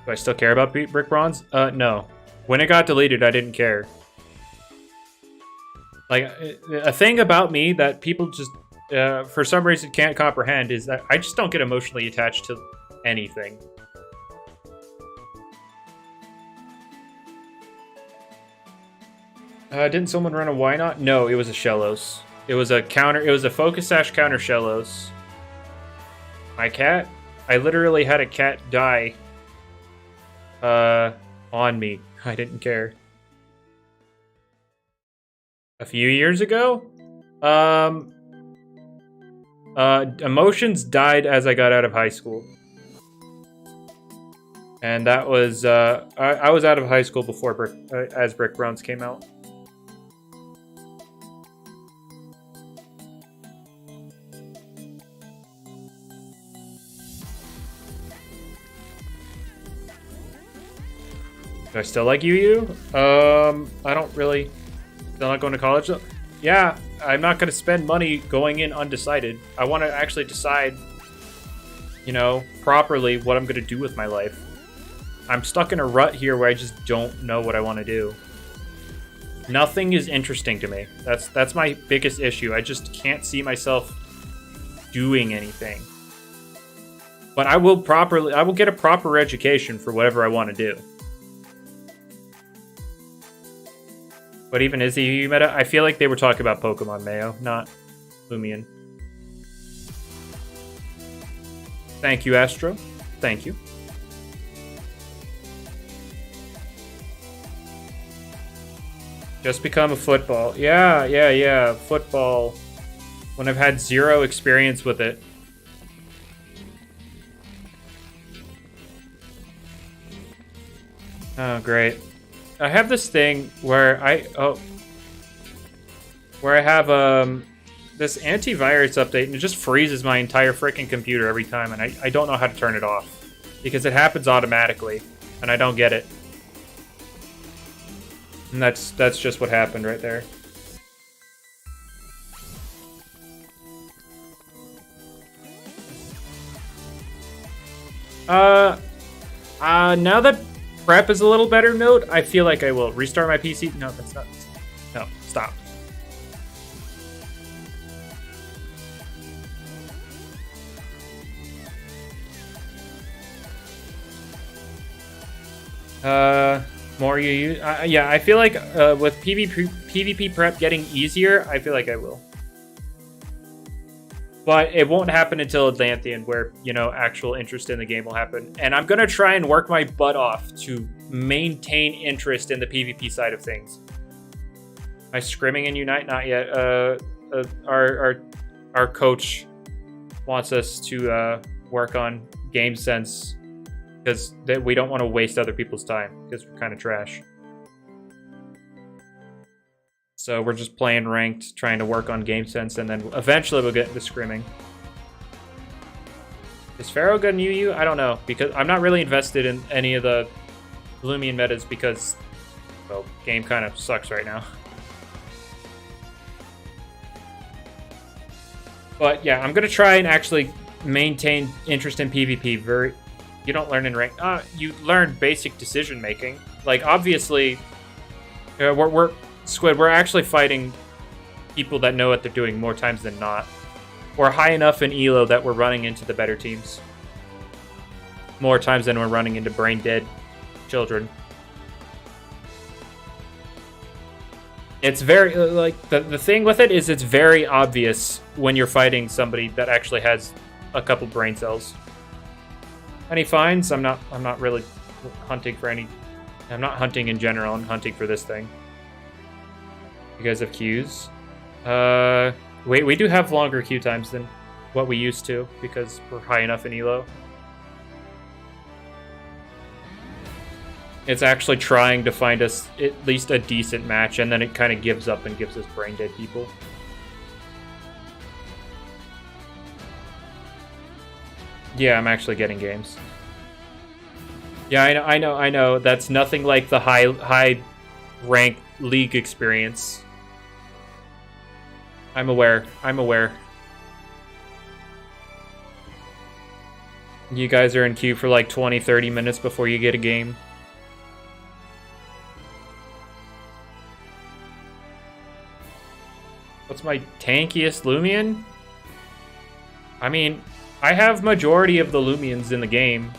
Do I still care about Brick Bronze? No. When it got deleted, I didn't care. Like, a thing about me that people just, for some reason, can't comprehend is that I just don't get emotionally attached to anything. Didn't someone run a Why Not? No, it was a Shellos. It was a counter. It was a Focus Sash counter Shellos. My cat? I literally had a cat die on me. I didn't care. A few years ago? Emotions died as I got out of high school. And that was, I was out of high school before as Brick Bronze came out. Do I still like UU? I don't really. Still not going to college though? Yeah, I'm not going to spend money going in undecided. I want to actually decide, you know, properly what I'm going to do with my life. I'm stuck in a rut here where I just don't know what I want to do. Nothing is interesting to me. That's my biggest issue. I just can't see myself doing anything. But I will get a proper education for whatever I want to do. But even is the UU meta? I feel like they were talking about Pokemon Mayo, not Loomian. Thank you, Astro. Thank you. Just become a football. Yeah. Football. When I've had zero experience with it. Oh, great. I have this thing where I have this antivirus update and it just freezes my entire freaking computer every time, and I don't know how to turn it off because it happens automatically and I don't get it. And that's just what happened right there. Now that prep is a little better note, I feel like I will restart my PC. No, that's not. No, stop. More UU. Yeah, I feel like with PvP prep getting easier, I feel like I will. But it won't happen until Atlantean, where, you know, actual interest in the game will happen. And I'm going to try and work my butt off to maintain interest in the PvP side of things. Am I scrimming in Unite? Not yet. Our coach wants us to work on game sense because we don't want to waste other people's time because we're kind of trash. So we're just playing ranked, trying to work on game sense, and then eventually we'll get into scrimming. Is Pharaoh good in UU? I don't know, because I'm not really invested in any of the Loomian metas because, well, game kind of sucks right now. But yeah, I'm gonna try and actually maintain interest in PvP. You don't learn in rank. You learn basic decision making. Like obviously, we're Squid. We're actually fighting people that know what they're doing more times than not. We're high enough in elo that we're running into the better teams more times than we're running into brain dead children. It's very, like, the thing with it is it's very obvious when you're fighting somebody that actually has a couple brain cells. Any finds? I'm not really hunting for any. I'm not hunting in general. I'm hunting for this thing. You guys have queues? We do have longer queue times than what we used to because we're high enough in elo. It's actually trying to find us at least a decent match, and then it kind of gives up and gives us brain dead people. Yeah, I'm actually getting games. Yeah, I know. That's nothing like the high rank league experience. I'm aware. You guys are in queue for like 20-30 minutes before you get a game. What's my tankiest Loomian? I mean, I have majority of the Loomians in the game.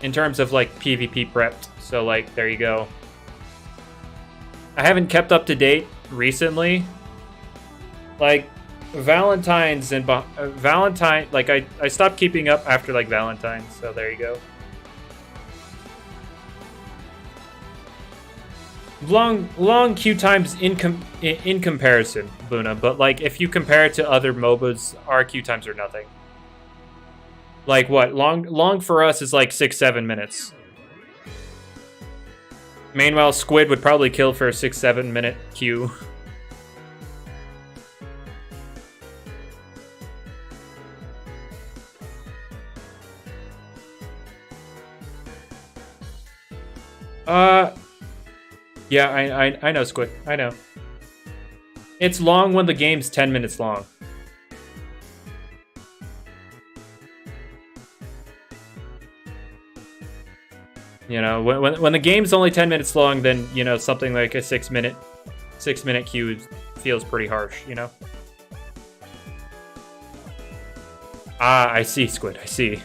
In terms of, like, PvP prepped. So, like, there you go. I haven't kept up to date recently. Like, Valentine's and... like, I stopped keeping up after, like, Valentine's. So, there you go. Long queue times in comparison, Luna, but like if you compare it to other MOBAs, our queue times are nothing. Like what? Long for us is like 6-7 minutes. Meanwhile, Squid would probably kill for a 6-7 minute queue. Yeah, I know, Squid. I know. It's long when the game's 10 minutes long. You know, when the game's only 10 minutes long, then, you know, something like a 6 minute queue feels pretty harsh, you know? Ah, I see, Squid, I see.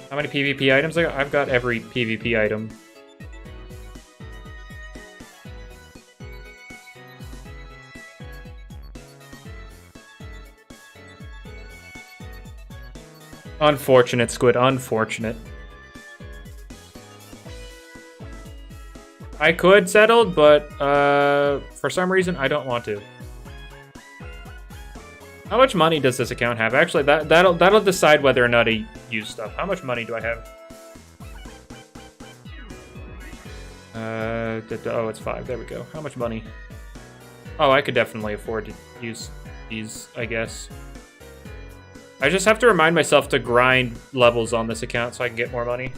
How many PvP items I got? I've got every PvP item. Unfortunate, Squid, unfortunate. I could settle, but for some reason I don't want to. How much money does this account have? Actually, that'll decide whether or not I use stuff. How much money do I have? Oh, it's 5. There we go. How much money? Oh, I could definitely afford to use these, I guess. I just have to remind myself to grind levels on this account so I can get more money.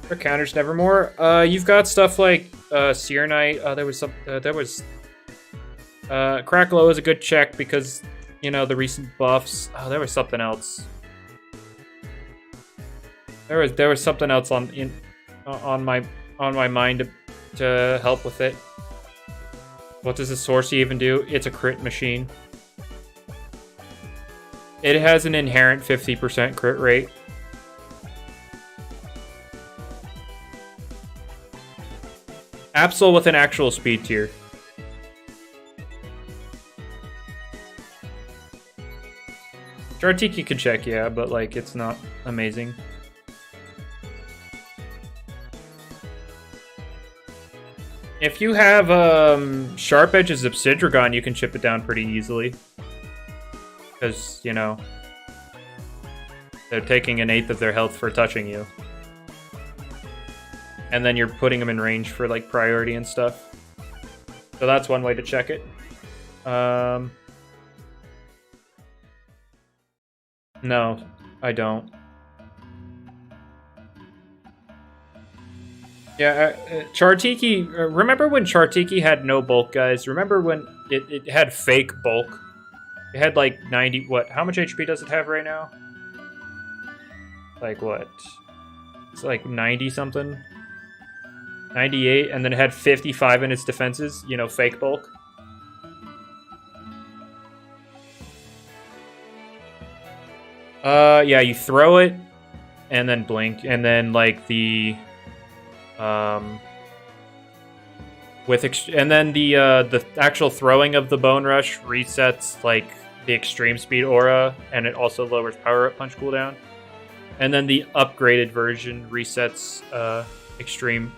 For counters, Nevermore. You've got stuff like Seer Knight. There was Cracklow is a good check because, you know, the recent buffs. Oh, there was something else. There was something else on my mind to help with it. What does the Sorcery even do? It's a crit machine. It has an inherent 50% crit rate. Absol with an actual speed tier. Jartiki could check, yeah, but like it's not amazing. If you have Sharp Edge's Obsidragon, you can chip it down pretty easily. Because, you know, they're taking 1/8 of their health for touching you. And then you're putting them in range for, like, priority and stuff. So that's one way to check it. No, I don't. Yeah, Chartiki, remember when Chartiki had no bulk, guys? Remember when it had fake bulk? It had like 90, what? How much HP does it have right now? Like what? It's like 90 something? 98, and then it had 55 in its defenses, you know, fake bulk. Yeah, you throw it, and then blink, and then like the, and then the actual throwing of the Bone Rush resets like the extreme speed aura, and it also lowers power up punch cooldown. And then the upgraded version resets extreme,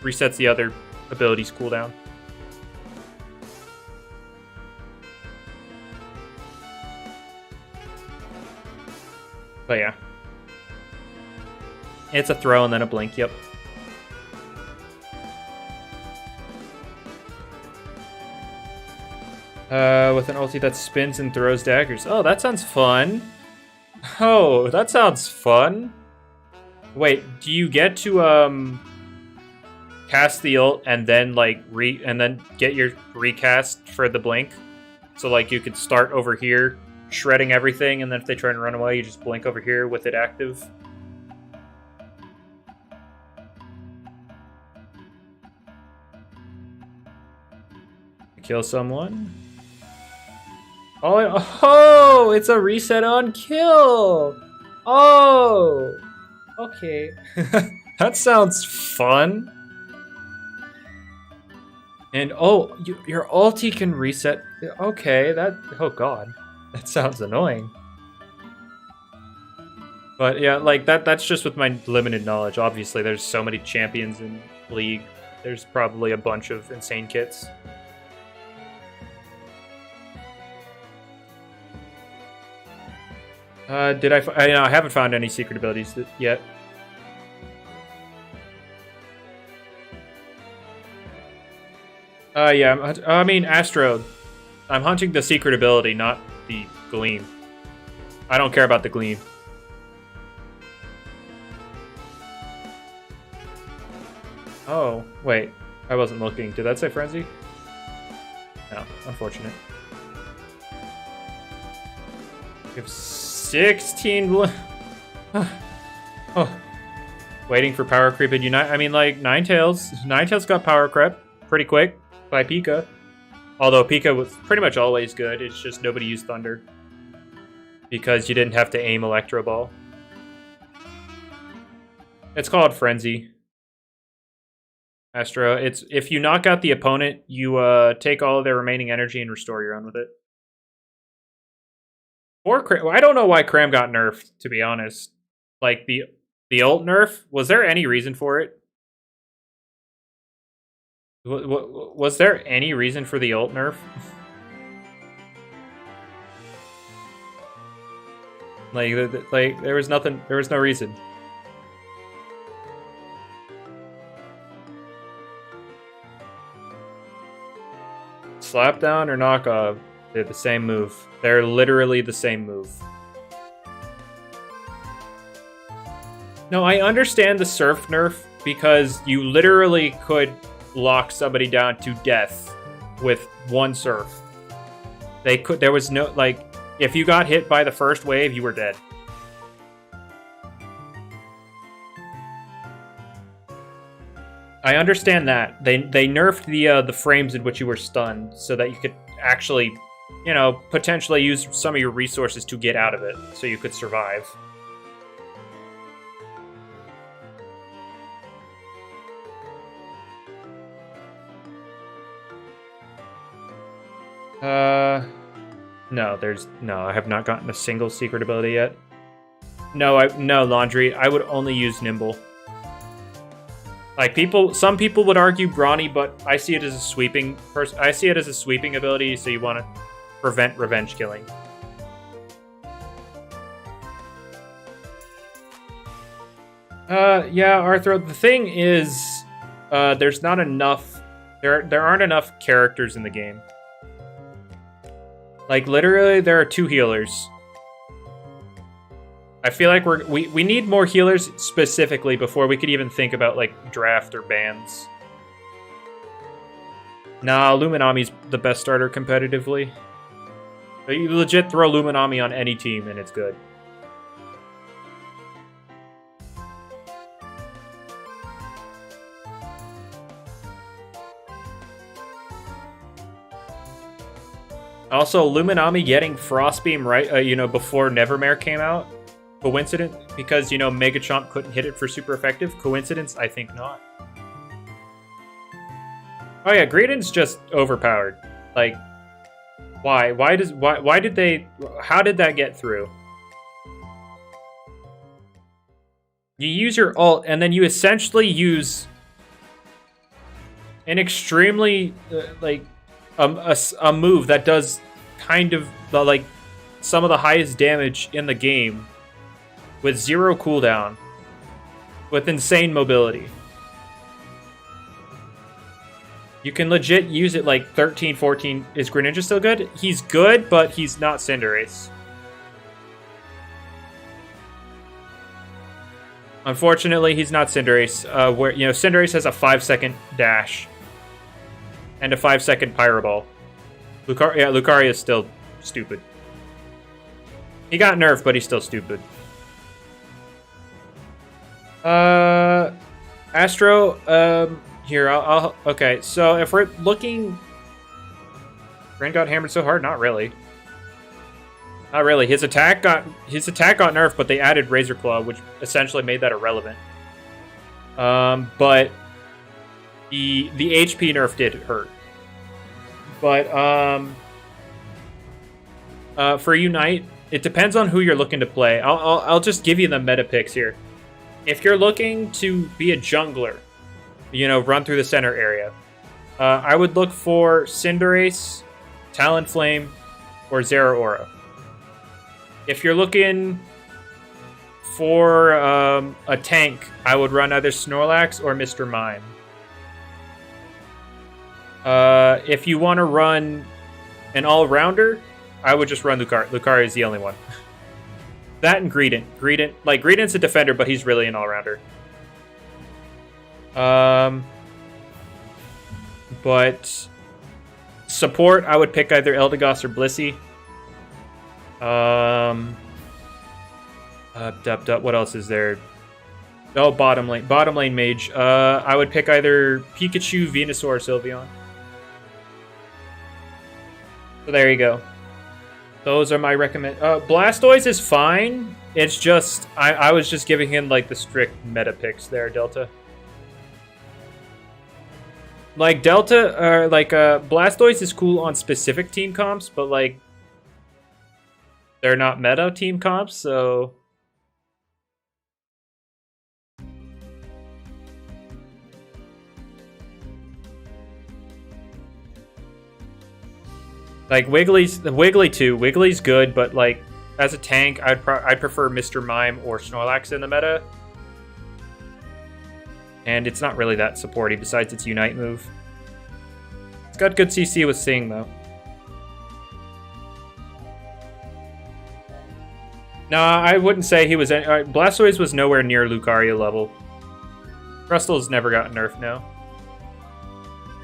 resets the other abilities cooldown. But yeah, it's a throw and then a blink. Yep. With an ulti that spins and throws daggers. Oh, that sounds fun. Oh, that sounds fun. Wait, do you get to cast the ult and then like and then get your recast for the blink? So like you could start over here, shredding everything, and then if they try and run away, you just blink over here with it active. Kill someone. Oh, it's a reset on kill. Oh, okay. That sounds fun. And oh, your ulti can reset. Okay, oh god, that sounds annoying. But yeah, like that's just with my limited knowledge. Obviously, there's so many champions in League. There's probably a bunch of insane kits. I haven't found any secret abilities yet. Yeah, I mean, Astro. I'm hunting the secret ability, not the Gleam. I don't care about the Gleam. Oh, wait. I wasn't looking. Did that say Frenzy? No, unfortunate. We have 16 oh. Waiting for power creep and unite. I mean, like, Ninetales got power creep pretty quick by Pika. Although Pika was pretty much always good. It's just nobody used Thunder. Because you didn't have to aim Electro Ball. It's called Frenzy. Astro. It's if you knock out the opponent, you take all of their remaining energy and restore your own with it. Or I don't know why Cram got nerfed, to be honest. Like, the ult nerf, was there any reason for it? Was there any reason for the ult nerf? like, there was nothing, there was no reason. Slapdown or knockoff? They're the same move. They're literally the same move. No, I understand the surf nerf because you literally could lock somebody down to death with one surf. There was no, like, if you got hit by the first wave, you were dead. I understand that. They nerfed the frames in which you were stunned so that you could actually, you know, potentially use some of your resources to get out of it so you could survive. No, I have not gotten a single secret ability yet. No, Laundry. I would only use Nimble. Like, some people would argue Brawny, but I see it as a sweeping I see it as a sweeping ability, so you want to prevent revenge killing. Yeah, Arthur, the thing is, there's not enough, there aren't enough characters in the game. Like, literally, there are 2 healers. I feel like we need more healers specifically before we could even think about like draft or bans. Nah, Luminami's the best starter competitively. But you legit throw Luminami on any team and it's good. Also, Luminami getting Frostbeam right, you know, before Nevermare came out. Coincidence? Because, you know, Megachomp couldn't hit it for super effective. Coincidence? I think not. Oh yeah, Greedent's just overpowered. Like, why? Why did they... How did that get through? You use your ult, and then you essentially use an extremely, like... a move that does kind of like some of the highest damage in the game with 0 cooldown with insane mobility. You can legit use it like 13, 14. Is Greninja still good? He's good, but he's not Cinderace. Unfortunately, he's not Cinderace. Where, you know, Cinderace has a 5-second dash and a 5-second Pyro Ball. Lucario is still stupid. He got nerfed, but he's still stupid. Astro, here, I'll okay, so if we're looking... Ren got hammered so hard? Not really. Not really. His attack got nerfed, but they added Razor Claw, which essentially made that irrelevant. But the HP nerf did hurt. But for Unite, it depends on who you're looking to play. I'll just give you the meta picks here. If you're looking to be a jungler, you know, run through the center area, I would look for Cinderace, Talonflame, or Zeraora. If you're looking for a tank, I would run either Snorlax or Mr. Mime. If you want to run an all-rounder, I would just run Lucario. Lucario is the only one. That and Greedent. Greedent's a defender, but he's really an all-rounder. But support, I would pick either Eldegoss or Blissey. What else is there? Oh, bottom lane. Bottom lane mage. I would pick either Pikachu, Venusaur, or Sylveon. So there you go. Those are my recommend. Blastoise is fine. It's just I was just giving him like the strict meta picks there, Delta. Like Delta, Blastoise is cool on specific team comps, but like they're not meta team comps, so. Like Wiggly too. Wiggly's good, but like as a tank, I'd prefer Mr. Mime or Snorlax in the meta. And it's not really that supporty besides its Unite move. It's got good CC with Sing though. Nah, I wouldn't say he was. Blastoise was nowhere near Lucario level. Crustal's never gotten nerfed now.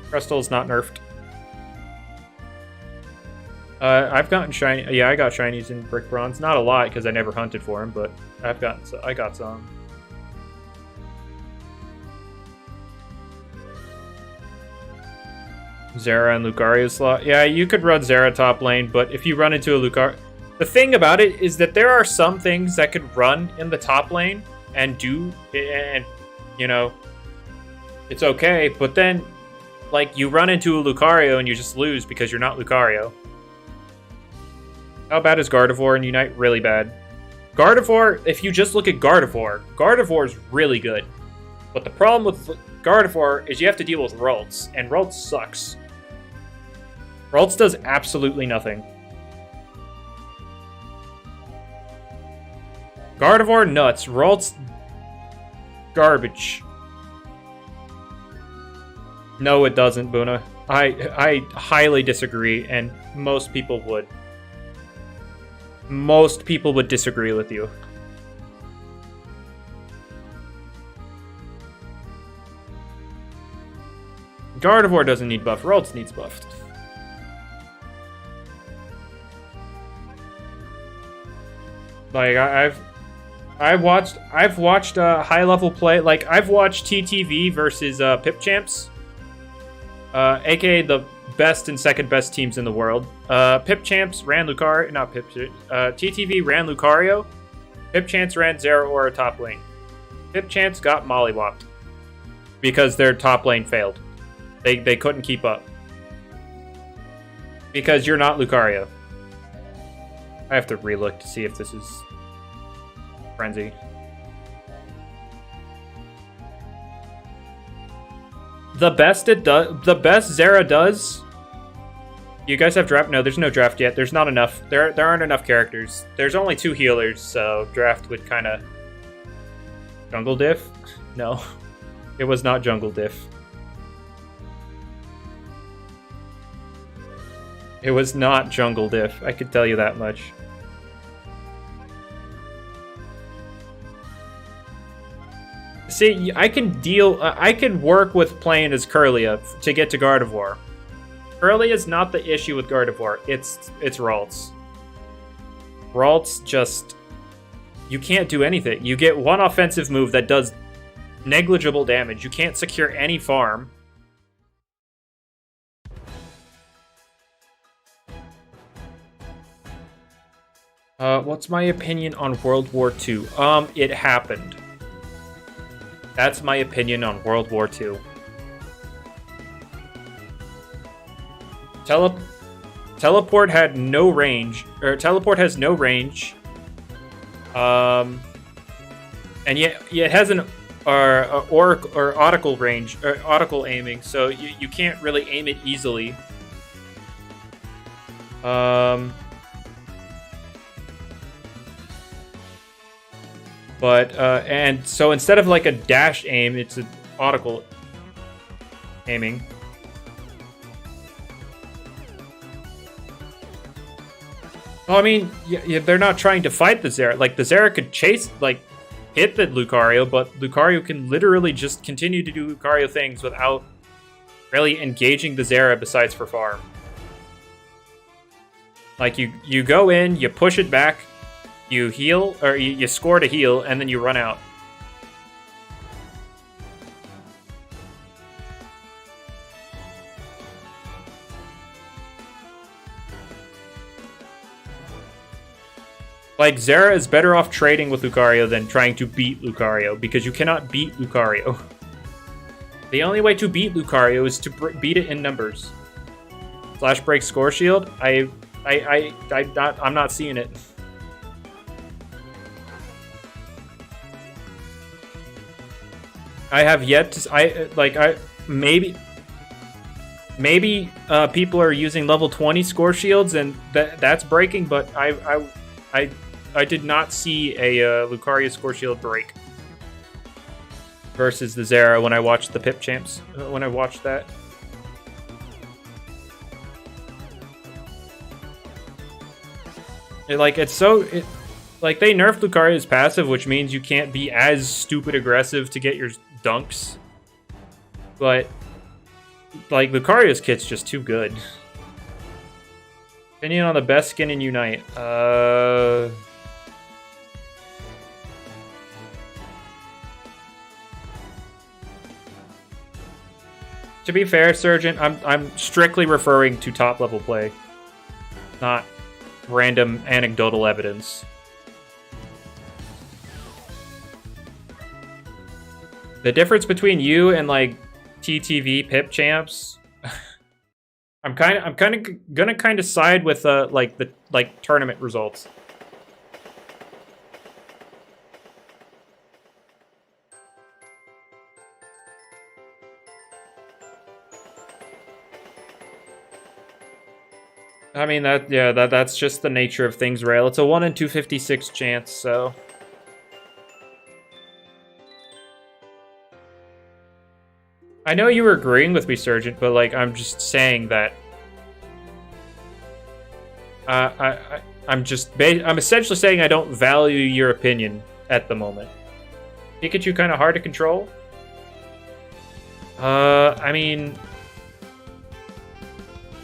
Crustal's not nerfed. I've gotten shiny. Yeah, I got shinies in Brick Bronze. Not a lot because I never hunted for them, but I got some. Zera and Lucario slot. Yeah, you could run Zera top lane, but if you run into a Lucario... The thing about it is that there are some things that could run in the top lane and do... And, you know, it's okay, but then, like, you run into a Lucario and you just lose because you're not Lucario. How bad is Gardevoir in Unite? Really bad. Gardevoir, if you just look at Gardevoir, Gardevoir is really good. But the problem with Gardevoir is you have to deal with Ralts, and Ralts sucks. Ralts does absolutely nothing. Gardevoir, nuts. Ralts, garbage. No, it doesn't, Buna. I highly disagree, and most people would. Most people would disagree with you. Gardevoir doesn't need buff. Ralts needs buffed. Like I've watched high level play. Like I've watched TTV versus Pip Champs, aka the best and second best teams in the world. Pip Champs ran Lucario, not Pip. TTV ran Lucario. Pip Champs ran Zeraora top lane. Pip Champs got mollywopped because their top lane failed. They couldn't keep up because you're not Lucario. I have to relook to see if this is Frenzy. The best Zera does. You guys have draft? No, there's no draft yet. There's not enough. There aren't enough characters. There's only 2 healers, so draft would kind of jungle diff. No, it was not jungle diff. It was not jungle diff. I could tell you that much. See, I can work with playing as Kirlia to get to Gardevoir. Kirlia is not the issue with Gardevoir. It's Ralts. Ralts just... You can't do anything. You get one offensive move that does negligible damage. You can't secure any farm. What's my opinion on World War II? It happened. That's my opinion on World War II. Teleport had no range, or teleport has no range. And yet it has an auricle range, or auricle aiming, so you can't really aim it easily. But, and so instead of like a dash aim, it's an auricle aiming. Well, I mean, yeah, they're not trying to fight the Zera. Like, the Zera could chase, like, hit the Lucario, but Lucario can literally just continue to do Lucario things without really engaging the Zera besides for farm. Like, you go in, you push it back, you heal, or you score to heal, and then you run out. Like, Zera is better off trading with Lucario than trying to beat Lucario, because you cannot beat Lucario. The only way to beat Lucario is to beat it in numbers. Flash break score shield? I'm not seeing it. I have yet to. Maybe people are using level 20 score shields and that's breaking, but I did not see a Lucario score shield break versus the Zera when I watched the Pip Champs. When I watched that. They nerfed Lucario's passive, which means you can't be as stupid aggressive to get your dunks. But, like, Lucario's kit's just too good. Opinion on the best skin in Unite. To be fair, Surgeon, I'm strictly referring to top level play, not random anecdotal evidence. The difference between you and like TTV Pip Champs, I'm gonna side with the tournament results. I mean that's just the nature of things, Rail. It's a 1 in 256 chance, so. I know you were agreeing with me, Sergeant, but like I'm just saying that I'm essentially saying I don't value your opinion at the moment. Pikachu kind of hard to control. I mean,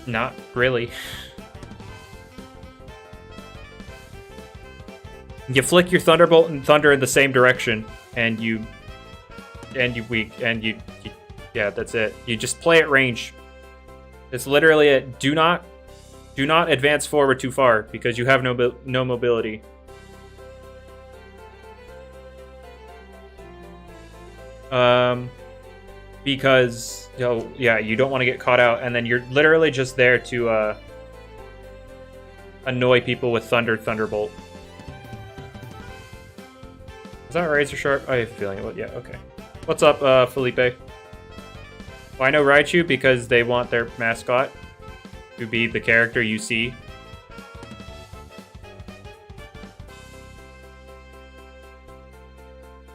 Not really. You flick your thunderbolt and thunder in the same direction, and you yeah, that's it. You just play at range. It's literally it. Do not advance forward too far because you have no mobility. Because yeah, you don't want to get caught out, and then you're literally just there to annoy people with Thunderbolt. Is that Razor Sharp? I have a feeling it was. Yeah, okay. What's up, Felipe? Why no Raichu? Because they want their mascot to be the character you see.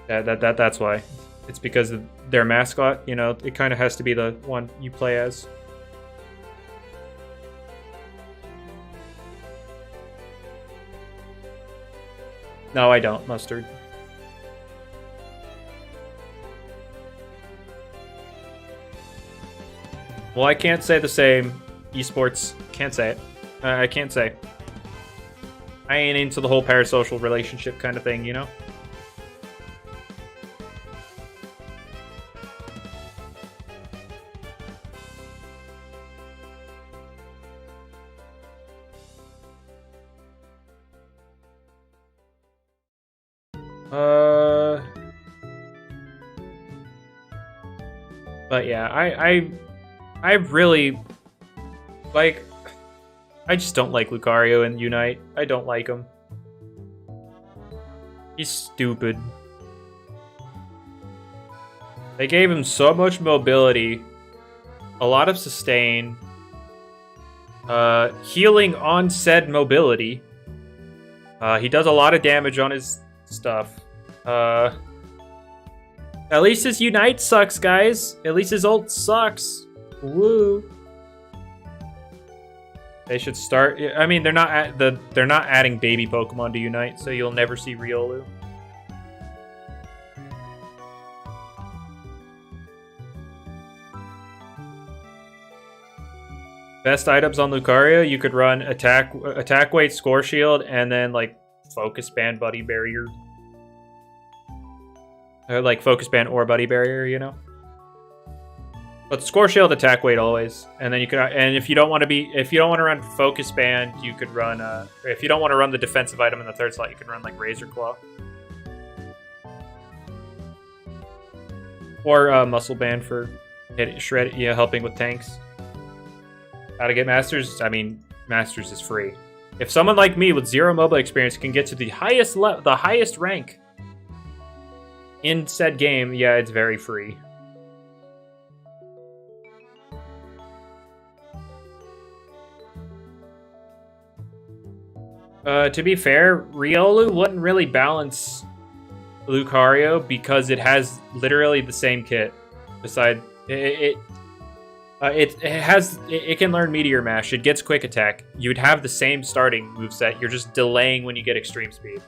That's why. It's because of their mascot, you know, it kind of has to be the one you play as. No, I don't, Mustard. Well, I can't say the same. Esports, can't say it. I can't say. I ain't into the whole parasocial relationship kind of thing, you know? But yeah, I really, like, I just don't like Lucario in Unite. I don't like him. He's stupid. They gave him so much mobility, a lot of sustain, healing on said mobility. He does a lot of damage on his stuff. At least his Unite sucks, guys. At least his ult sucks. Woo. They should start. I mean, they're not adding baby Pokemon to Unite, so you'll never see Riolu. Best items on Lucario, you could run attack weight, score shield, and then like focus band, buddy barrier. Or like focus band or buddy barrier, you know. But score shield, attack weight always, and then you could. And if you don't want to run focus band, you could run. If you don't want to run the defensive item in the third slot, you could run like Razor Claw or muscle band for shred. Yeah, helping with tanks. How to get Masters? I mean, Masters is free. If someone like me with 0 MOBA experience can get to the highest rank in said game, yeah, it's very free. To be fair, Riolu wouldn't really balance Lucario because it has literally the same kit. Besides, it can learn Meteor Mash. It gets Quick Attack. You'd have the same starting moveset. You're just delaying when you get Extreme Speed.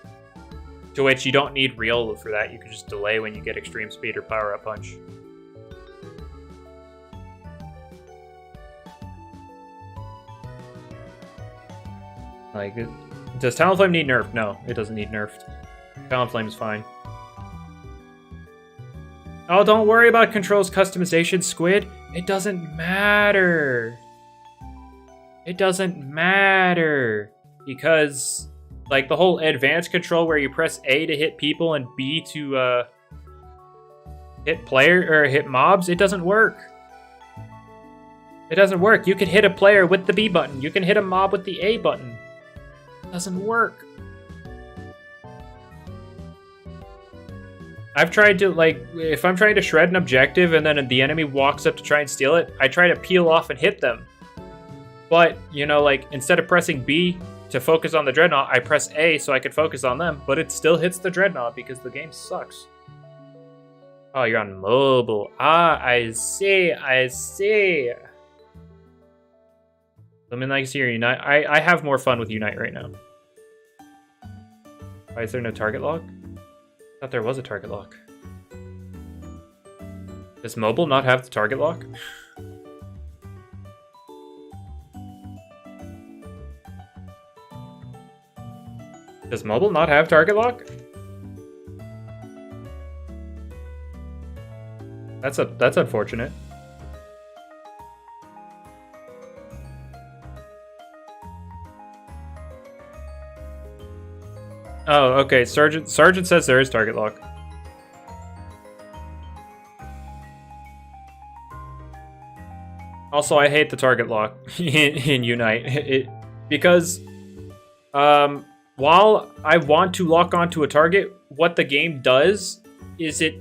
To which you don't need Riolu for that. You can just delay when you get Extreme Speed or Power Up Punch. Like, does Talonflame need nerfed? No, it doesn't need nerfed. Talonflame is fine. Oh, don't worry about controls customization, Squid. It doesn't matter. It doesn't matter. Because, like, the whole advanced control where you press A to hit people and B to hit hit mobs, it doesn't work. It doesn't work. You can hit a player with the B button. You can hit a mob with the A button. It doesn't work. I've tried to, like, if I'm trying to shred an objective and then the enemy walks up to try and steal it, I try to peel off and hit them. But, you know, like, instead of pressing B to focus on the Dreadnought, I press A so I can focus on them, but it still hits the Dreadnought because the game sucks. Oh, you're on mobile. Ah, I see, I see. Loomian Legacy or Unite? I have more fun with Unite right now. Why is there no target lock? I thought there was a target lock. Does mobile not have the target lock? Does mobile not have target lock? That's unfortunate. Oh, okay. Sergeant says there is target lock. Also, I hate the target lock in Unite. Because while I want to lock onto a target, what the game does is it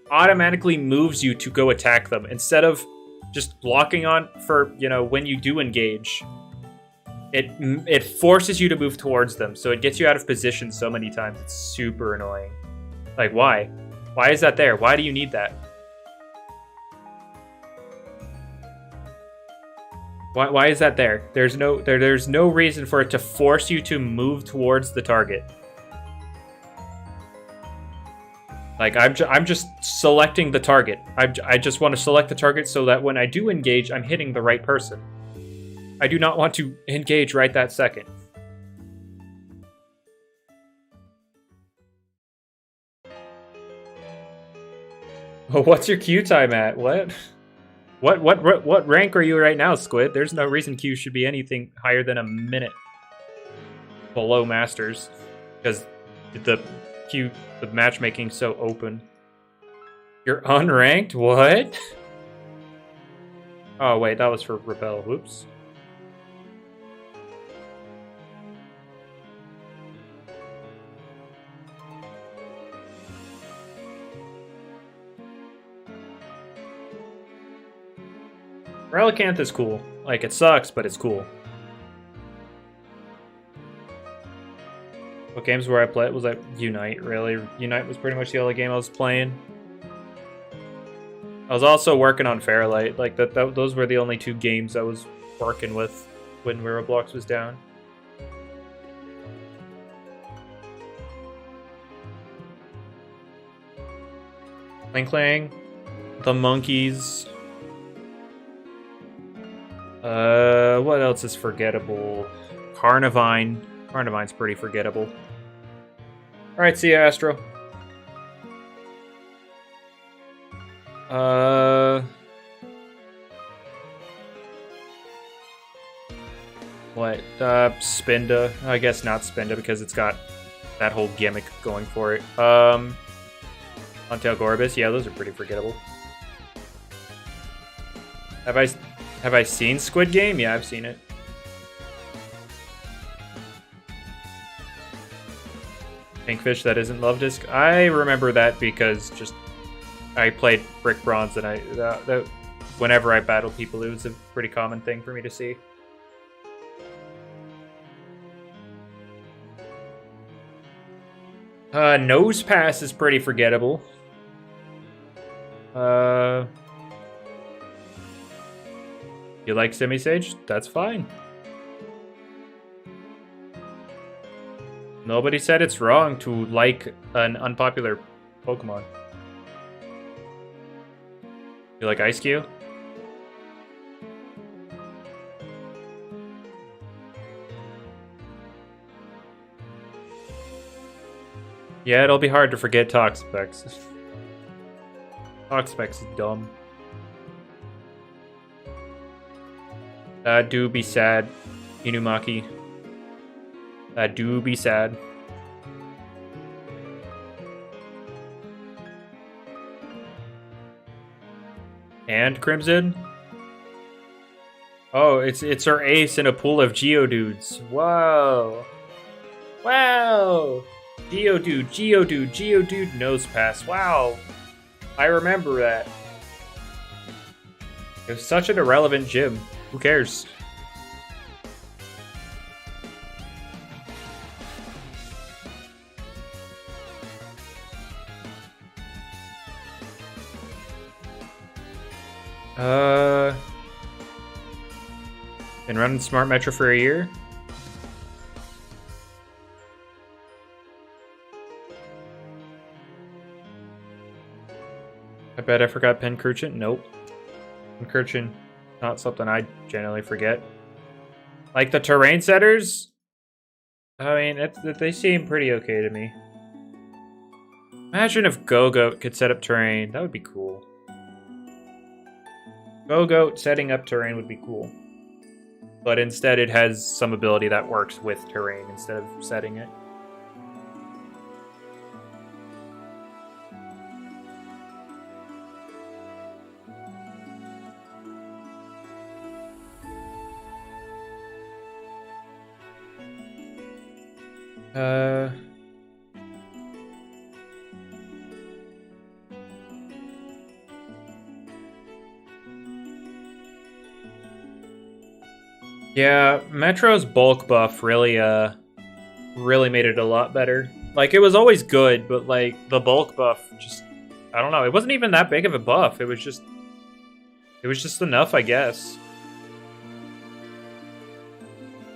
automatically moves you to go attack them instead of just locking on for, you know, when you do engage. It forces you to move towards them, so it gets you out of position so many times. It's super annoying. Like, why? Why is that there? Why do you need that? Why is that there? There's no reason for it to force you to move towards the target. Like, I'm just selecting the target. I just want to select the target so that when I do engage, I'm hitting the right person. I do not want to engage right that second. Oh, what's your queue time at? What? What rank are you right now, Squid? There's no reason queue should be anything higher than a minute below Masters, because the matchmaking's so open. You're unranked? What? Oh wait, that was for Rebel. Whoops. Relicanth is cool. Like, it sucks, but it's cool. What games where I played was like Unite, really. Unite was pretty much the only game I was playing. I was also working on Fairlight. Like, those were the only two games I was working with when Roblox was down. Clang Clang, the Monkeys. What else is forgettable? Carnivine. Carnivine's pretty forgettable. Alright, see ya, Astro. What? Spinda. I guess not Spinda because it's got that whole gimmick going for it. Huntail Gorbis. Yeah, those are pretty forgettable. Have I seen Squid Game? Yeah, I've seen it. Pinkfish that isn't Love Disc. I remember that because just I played Brick Bronze and whenever I battle people, it was a pretty common thing for me to see. Nose Pass is pretty forgettable. You like Simisage? That's fine. Nobody said it's wrong to like an unpopular Pokemon. You like Ice Cube? Yeah, it'll be hard to forget Toxapex. Toxapex is dumb. Do be sad, Inumaki. Do be sad. And Crimson? Oh, it's her ace in a pool of Geodudes. Whoa. Wow. Geodude, Nose Pass. Wow. I remember that. It was such an irrelevant gym. Who cares? Been running Smart Metro for a year? I bet I forgot Pincurchin. Nope. Pincurchin, not something I generally forget. Like the terrain setters? I mean, they seem pretty okay to me. Imagine if Go-Goat could set up terrain. That would be cool. Go-Goat setting up terrain would be cool. But instead it has some ability that works with terrain instead of setting it. Yeah, Metro's bulk buff really made it a lot better. Like, it was always good, but like the bulk buff just, I don't know, it wasn't even that big of a buff. It was just enough, I guess.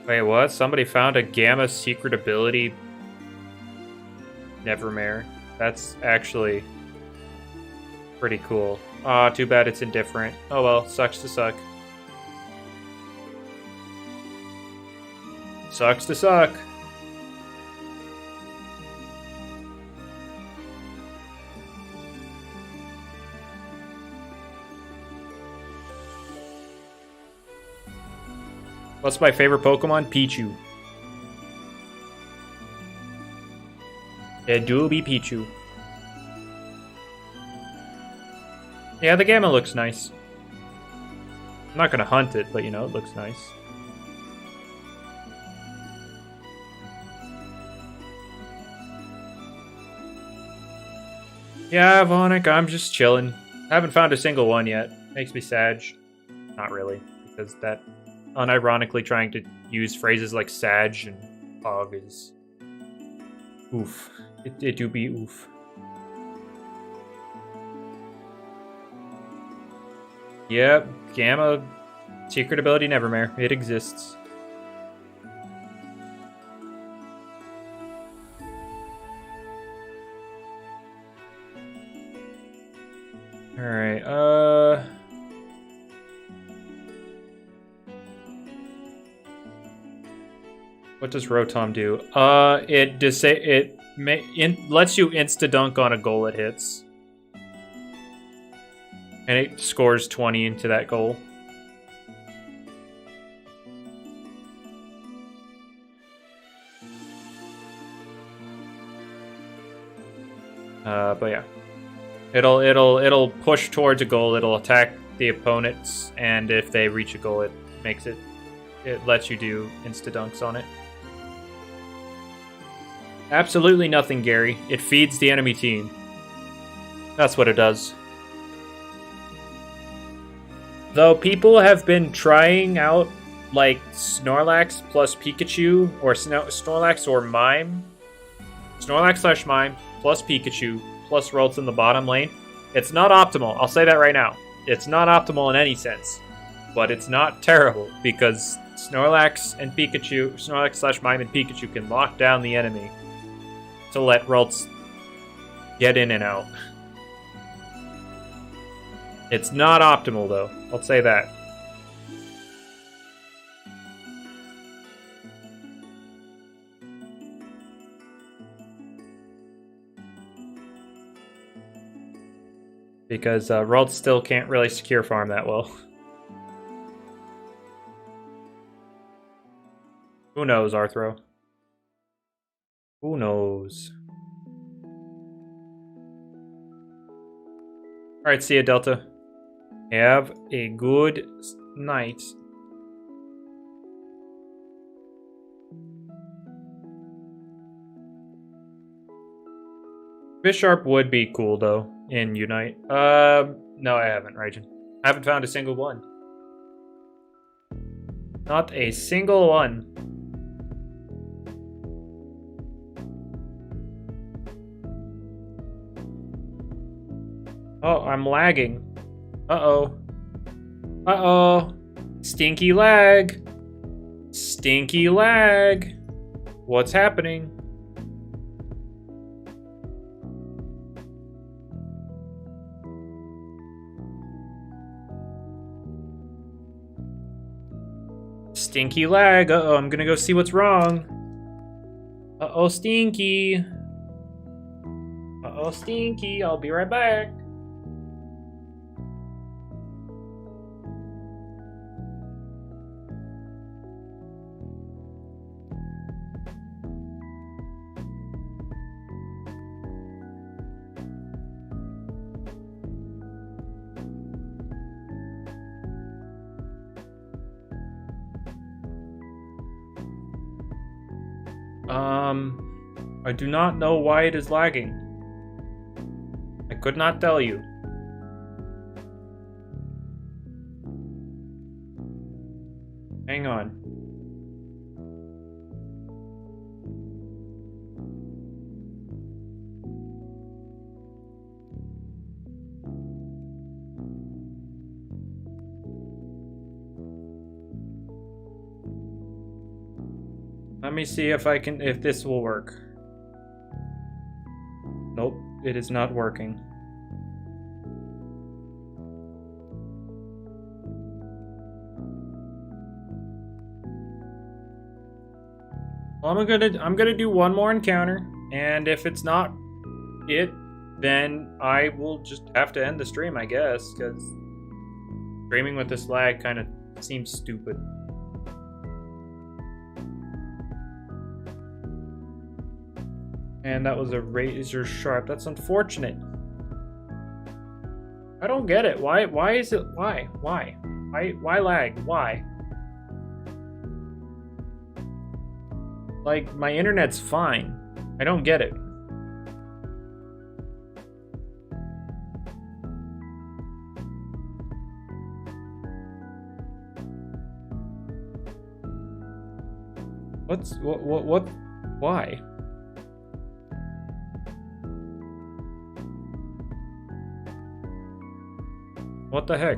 Wait, what? Somebody found a Gamma secret ability. Nevermare. That's actually pretty cool. Aw, too bad it's indifferent. Oh well, sucks to suck. Sucks to suck. What's my favorite Pokemon? Pichu. It do be Pichu. Yeah, the Gamma looks nice. I'm not gonna hunt it, but you know, it looks nice. Yeah, Vonic, I'm just chilling. I haven't found a single one yet. Makes me sad. Not really, because that unironically trying to use phrases like Sag and Pog is oof. It do be oof. Yep, Gamma secret ability Nevermare. It exists. Alright, what does Rotom do? It lets you insta-dunk on a goal it hits. And it scores 20 into that goal. But yeah. It'll push towards a goal, it'll attack the opponents, and if they reach a goal, it lets you do insta-dunks on it. Absolutely nothing, Gary. It feeds the enemy team. That's what it does. Though people have been trying out, like, Snorlax plus Pikachu, or Snorlax or Mime. Snorlax/Mime plus Pikachu plus Ralts in the bottom lane. It's not optimal. I'll say that right now. It's not optimal in any sense. But it's not terrible, because Snorlax/Mime and Pikachu can lock down the enemy to let Ralts get in and out. It's not optimal, though. I'll say that. Because Ralts still can't really secure farm that well. Who knows, Arthro? Who knows? Alright, see ya, Delta. Have a good night. Bisharp would be cool, though, in Unite. No, I haven't, Raijin. I haven't found a single one. Not a single one. Oh, I'm lagging. Uh-oh. Uh-oh. Stinky lag. Stinky lag. What's happening? Stinky lag. Uh-oh, I'm gonna go see what's wrong. Uh-oh, Stinky. Uh-oh, Stinky. I'll be right back. I do not know why it is lagging. I could not tell you. Hang on. Let me see if this will work. Nope, it is not working. Well, I'm gonna do one more encounter, and if it's not it, then I will just have to end the stream, I guess, because streaming with this lag kind of seems stupid. And that was a razor sharp. That's unfortunate. I don't get it. Why is it? Why lag? Why? Like, my internet's fine. I don't get it. What? Why? What the heck?